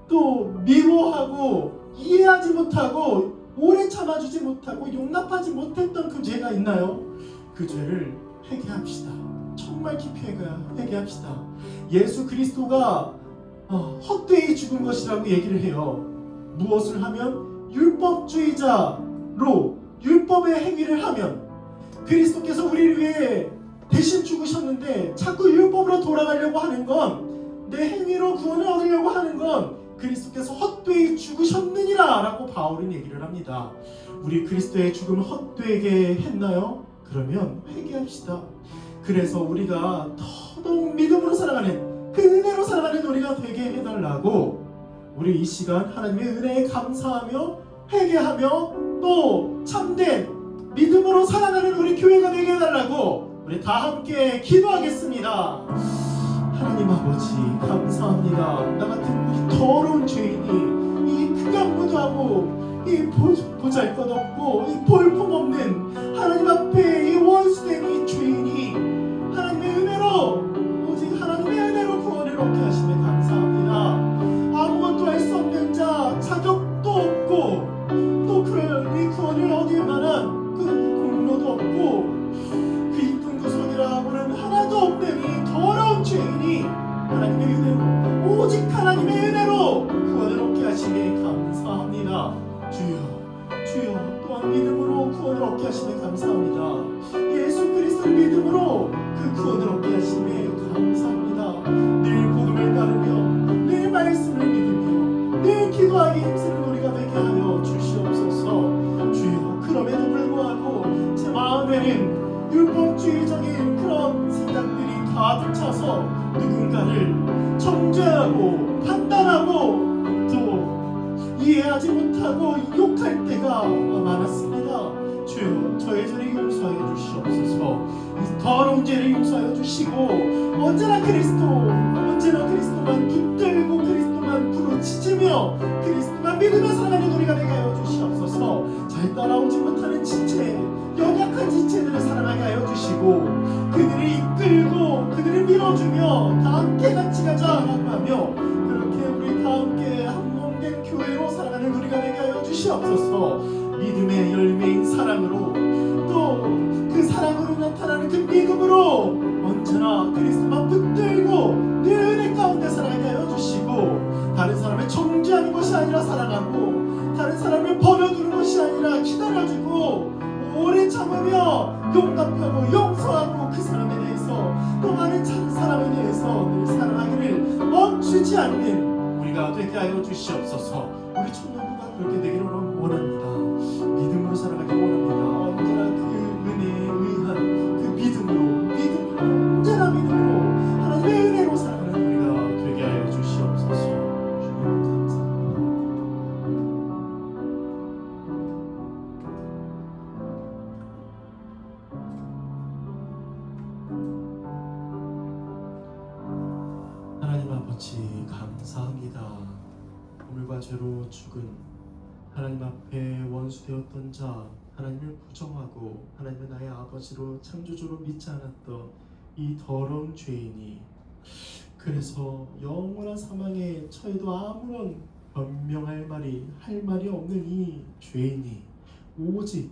또 미워하고 이해하지 못하고 오래 참아주지 못하고 용납하지 못했던 그 죄가 있나요? 그 죄를 회개합시다. 정말 깊이 회개합시다. 예수 그리스도가 헛되이 죽은 것이라고 얘기를 해요. 무엇을 하면? 율법주의자로 율법의 행위를 하면, 그리스도께서 우리를 위해 대신 죽으셨는데 자꾸 율법으로 돌아가려고 하는 건, 내 행위로 구원을 얻으려고 하는 건 그리스도께서 헛되이 죽으셨느니라 라고 바울은 얘기를 합니다. 우리 그리스도의 죽음을 헛되게 했나요? 그러면 회개합시다. 그래서 우리가 더더욱 믿음으로 살아가는, 그 은혜로 살아가는 우리가 되게 해달라고, 우리 이 시간 하나님의 은혜에 감사하며 회개하며 또 참된 믿음으로 살아가는 우리 교회가 되게 해달라고 우리 다 함께 기도하겠습니다. 하나님 아버지 감사합니다. 나 같은 이 더러운 죄인이, 이 극악무도하고 이 보잘것없고 이 볼품없는 하나님 앞에 이 원수된 이 죄인이 하나님의 은혜로, 오직 하나님의 은혜로 구원을 얻게 하시면 감사합니다. 아무것도 할 수 없는 자, 자격도 없고 또 그럴 이 구원을 얻을 만한 그 공로도 없고 그 이쁜 구속이라고는 하나도 없는 이 더러운 죄인이 하나님의 은혜로, 오직 하나님의 은혜로 구원을 얻게 하시니 감사합니다. 주여 또한 믿음으로 구원을 얻게 하시니 감사합니다. 예수 그리스도를 믿음으로 그 구원을 얻게 하시니 감사합니다. 늘 복음을 따르며 늘 말씀을 믿으며 늘 기도하기 힘쓰는 우리가 되게 하여 주시옵소서. 주여, 그럼에도 불구하고 제 마음에는 율법주의적인 그런 생각들이 가득 차서 누군가를 정죄하고 판단하고 또 이해하지 못하고 욕할 때가 많았습니다. 주여, 저의 죄를 용서하여 주시옵소서. 이 더러운 죄를 용서하여 주시고 언제나 그리스도만 붙들고 그리스도만 부르짖으며 그리스도만 믿으며 살아가는 우리가 되게 하여 주시옵소서. 잘 따라오지 못하는 지체, 연약한 지체들을 사랑하게 하여 주시고 그들을 이끌고 그들을 밀어주며 다 함께 같이 가자라고 하며 그렇게 우리 다 함께 한 몸된 교회로 살아가는 우리가 되게 하여 주시옵소서. 믿음의 열매인 사랑으로 또 그 사랑으로 나타나는 그 믿음으로 언제나 그리스도만 붙들고 늘 은혜 가운데 살아가게 하여 주시고 다른 사람을 정죄하는 것이 아니라 사랑하고 다른 사람을 버려두는 것이 아니라 기다려주고 오래 참으며 용납하고 용서하고 그 사람에 대해서 또 많은 다른 사람에 대해서 늘 사랑하기를 멈추지 않는 우리가 되게 하여 주시옵소서. 우리 청년부가 그렇게 되기를 원합니다. 믿음으로 살아가길 원합니다. 언제나 그 은혜에 의한 그 믿음으로 언제나 믿음으로 하나님의 은혜로 살아가는 우리가 되게 하여 주시옵소서. 주님 감사합니다. 하나님 아버지 감사합니다. 오늘과 죄로 죽은 하나님 앞에 원수되었던 자, 하나님을 부정하고 하나님을 나의 아버지로 창조주로 믿지 않았던 이 더러운 죄인이 그래서 영원한 사망에 처해도 아무런 변명할 말이 할 말이 없는 이 죄인이 오직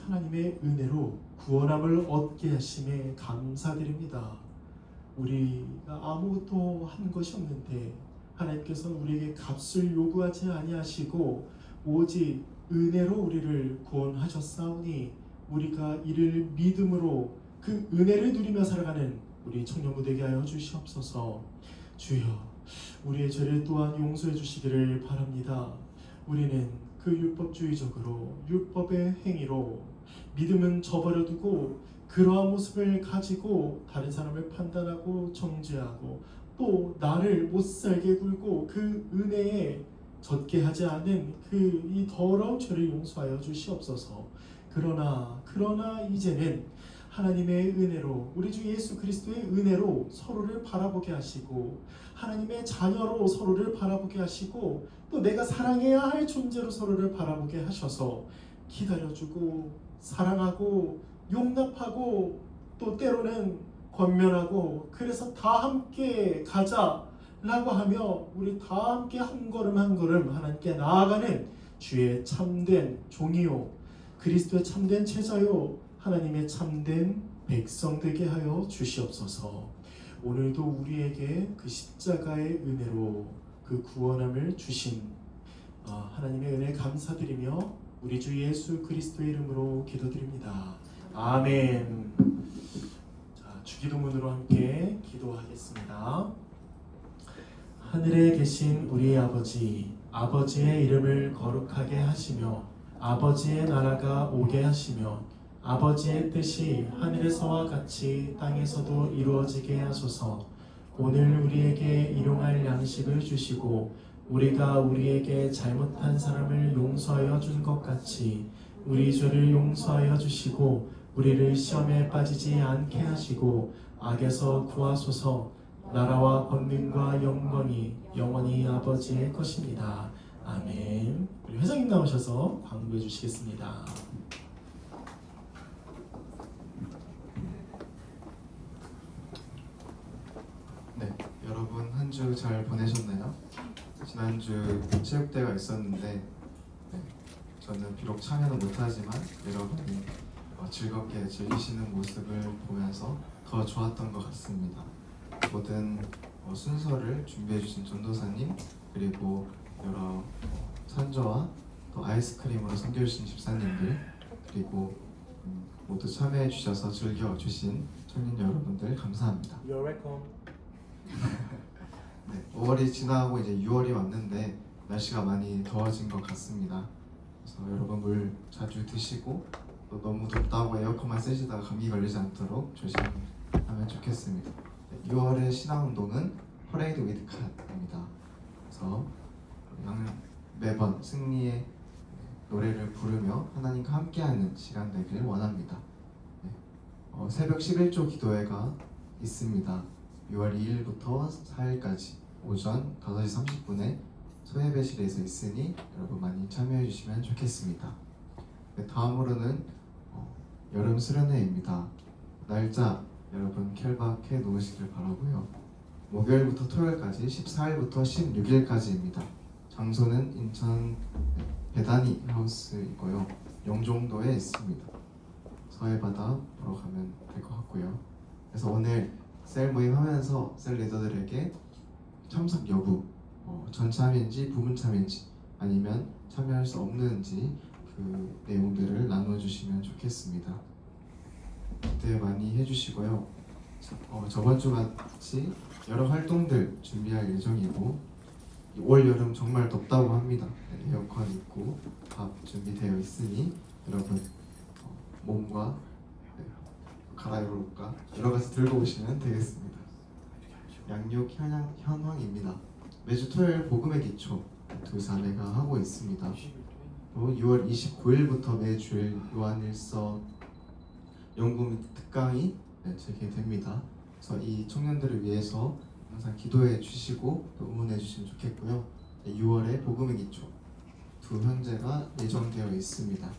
하나님의 은혜로 구원함을 얻게 하심에 감사드립니다. 우리가 아무것도 한 것이 없는데 하나님께서는 우리에게 값을 요구하지 아니하시고 오직 은혜로 우리를 구원하셨사오니 우리가 이를 믿음으로 그 은혜를 누리며 살아가는 우리 청년부 되게 하여 주시옵소서. 주여, 우리의 죄를 또한 용서해 주시기를 바랍니다. 우리는 그 율법주의적으로 율법의 행위로 믿음은 저버려두고 그러한 모습을 가지고 다른 사람을 판단하고 정죄하고 또 나를 못살게 굴고 그 은혜에 젖게 하지 않은 그 이 더러운 죄를 용서하여 주시옵소서. 그러나 이제는 하나님의 은혜로 우리 주 예수 그리스도의 은혜로 서로를 바라보게 하시고 하나님의 자녀로 서로를 바라보게 하시고 또 내가 사랑해야 할 존재로 서로를 바라보게 하셔서 기다려주고 사랑하고 용납하고 또 때로는 권면하고 그래서 다 함께 가자라고 하며 우리 다 함께 한 걸음 한 걸음 하나님께 나아가는 주의 참된 종이요 그리스도의 참된 제자요 하나님의 참된 백성 되게 하여 주시옵소서. 오늘도 우리에게 그 십자가의 은혜로 그 구원함을 주신 하나님의 은혜 감사드리며 우리 주 예수 그리스도의 이름으로 기도드립니다. 아멘. 자, 주기도문으로 함께 기도하겠습니다. 하늘에 계신 우리 아버지, 아버지의 이름을 거룩하게 하시며 아버지의 나라가 오게 하시며 아버지의 뜻이 하늘에서와 같이 땅에서도 이루어지게 하소서. 오늘 우리에게 일용할 양식을 주시고 우리가 우리에게 잘못한 사람을 용서하여 준 것 같이 우리 죄를 용서하여 주시고 우리를 시험에 빠지지 않게 하시고 악에서 구하소서. 나라와 권능과 영광이 영원히 아버지의 것입니다. 아멘. 우리 회장님 나오셔서 광고해 주시겠습니다. 네, 여러분 한 주 잘 보내셨나요? 지난주 체육대회가 있었는데 저는 비록 참여는 못하지만 여러분이 즐겁게 즐기시는 모습을 보면서 더 좋았던 것 같습니다. 모든 순서를 준비해주신 전도사님 그리고 여러 선저와 또 아이스크림으로 섬겨주신 집사님들 그리고 모두 참여해주셔서 즐겨주신 청년 여러분들 감사합니다. You're welcome. 네, 5월이 지나고 이제 6월이 왔는데 날씨가 많이 더워진 것 같습니다. 그래서 여러분 물 자주 드시고 또 너무 덥다고 에어컨만 쓰시다가 감기 걸리지 않도록 조심하면 좋겠습니다. 네, 6월의 신앙운동은 퍼레이드 위드 칸입니다. 그래서 매번 승리의 노래를 부르며 하나님과 함께하는 시간 되길 원합니다. 네, 새벽 11조 기도회가 있습니다. 6월 2일부터 4일까지 오전 5시 30분에 소예배실에서 있으니 여러분 많이 참여해 주시면 좋겠습니다. 네, 다음으로는 여름 수련회입니다. 날짜 여러분 켈박해 놓으시길 바라고요. 목요일부터 토요일까지 14일부터 16일까지입니다. 장소는 인천 배다니 하우스이고요. 영종도에 있습니다. 서해바다 보러 가면 될 것 같고요. 그래서 오늘 셀 모임 하면서 셀 리더들에게 참석 여부, 전참인지 부분참인지 아니면 참여할 수 없는지 그 내용들을 나눠주시면 좋겠습니다. 기대 많이 해주시고요. 저번 주 같이 여러 활동들 준비할 예정이고 올 여름 정말 덥다고 합니다. 네, 에어컨 있고 밥 준비되어 있으니 여러분 몸과 갈아입을 옷과 여러 가지 들고 오시면 되겠습니다. 양육 현황입니다. 매주 토요일 복음의 기초 두 자매가 하고 있습니다. 또 6월 29일부터 매주일 요한일서 연구 및 특강이 재개됩니다. 그래서 이 청년들을 위해서 항상 기도해 주시고 또 응원해 주시면 좋겠고요. 6월에 복음의 기초 두 형제가 예정되어 있습니다.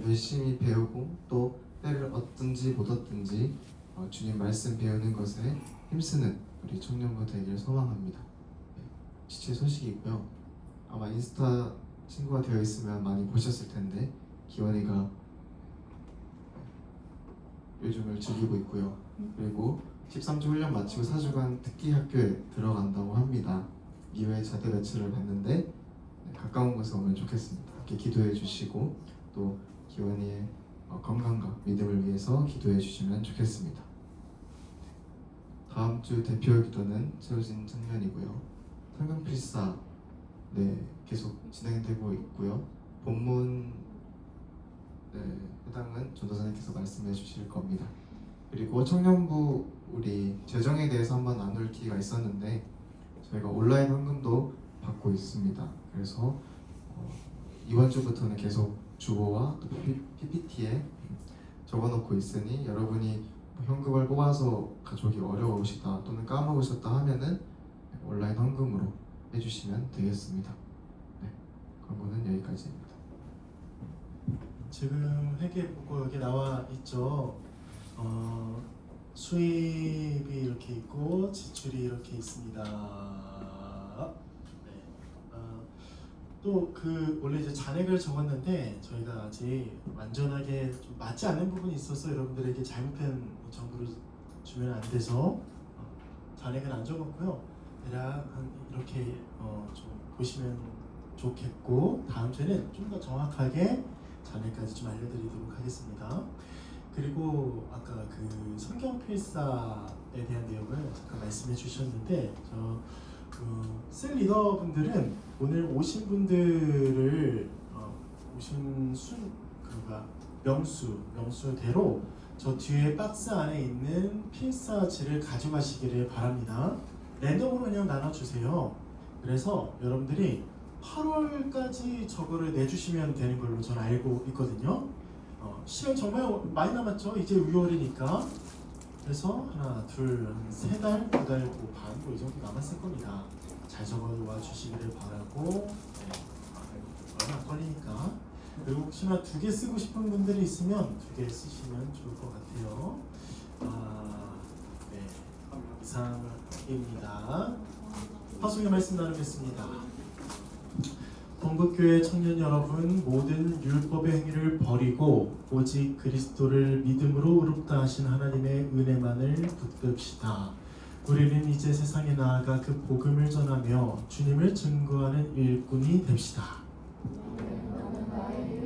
열심히 배우고 또 때를 얻든지 못 얻든지 주님 말씀 배우는 것에 힘쓰는 우리 청년부 되길 소망합니다. 지체 소식이고요. 아마 인스타 친구가 되어 있으면 많이 보셨을 텐데 기원이가 요즘을 즐기고 있고요. 그리고 13주 훈련 마치고 4주간 특기 학교에 들어간다고 합니다. 2회 자대 배치를 받는데 가까운 곳에 오면 좋겠습니다. 이렇게 기도해 주시고 또 기원이의 건강과 믿음을 위해서 기도해 주시면 좋겠습니다. 다음 주 대표 기도는 세워진 청년이고요. 성경 필사 계속 진행되고 있고요. 본문 해당은 전도사님께서 말씀해 주실 겁니다. 그리고 청년부 우리 재정에 대해서 한번 나눌 기회가 있었는데 저희가 온라인 헌금도 받고 있습니다. 그래서 이번 주부터는 계속 주보와 또 PPT에 적어놓고 있으니 여러분이 현금을 뽑아서 가져오기 어려우시다 또는 까먹으셨다 하면은 온라인 헌금으로 해주시면 되겠습니다. 네, 광고는 여기까지입니다. 지금 회계簿고 여기 나와 있죠. 수입이 이렇게 있고 지출이 이렇게 있습니다. 네. 또 그 원래 이제 잔액을 적었는데 저희가 아직 완전하게 좀 맞지 않는 부분이 있어서 여러분들에게 잘못된 정보를 주면 안 돼서 잔액은 안 적었고요. 대략 한 이렇게 좀 보시면 좋겠고, 다음 주에는 좀 더 정확하게 잔액까지 좀 알려드리도록 하겠습니다. 그리고 아까 그 성경 필사에 대한 내용을 잠깐 말씀해 주셨는데, 셀 리더분들은 오늘 오신 분들을 오신 명수대로 저 뒤에 박스 안에 있는 필사지를 가져가시기를 바랍니다. 랜덤으로 그냥 나눠주세요. 그래서 여러분들이 8월까지 저거를 내주시면 되는 걸로 저는 알고 있거든요. 시간 정말 많이 남았죠? 이제 6월이니까. 그래서 하나, 둘, 세 달, 두 달, 반, 이 정도 남았을 겁니다. 잘 적어와 주시기를 바라고, 얼마 안 걸리니까. 그리고 혹시나 2개 쓰고 싶은 분들이 있으면 2개 쓰시면 좋을 것 같아요. 네, 이상입니다. 파송의 말씀 나누겠습니다. 동국교회 청년 여러분, 모든 율법의 행위를 버리고 오직 그리스도를 믿음으로 의롭다 하신 하나님의 은혜만을 붙듭시다. 우리는 이제 세상에 나아가 그 복음을 전하며 주님을 증거하는 일꾼이 됩시다. 나는 나의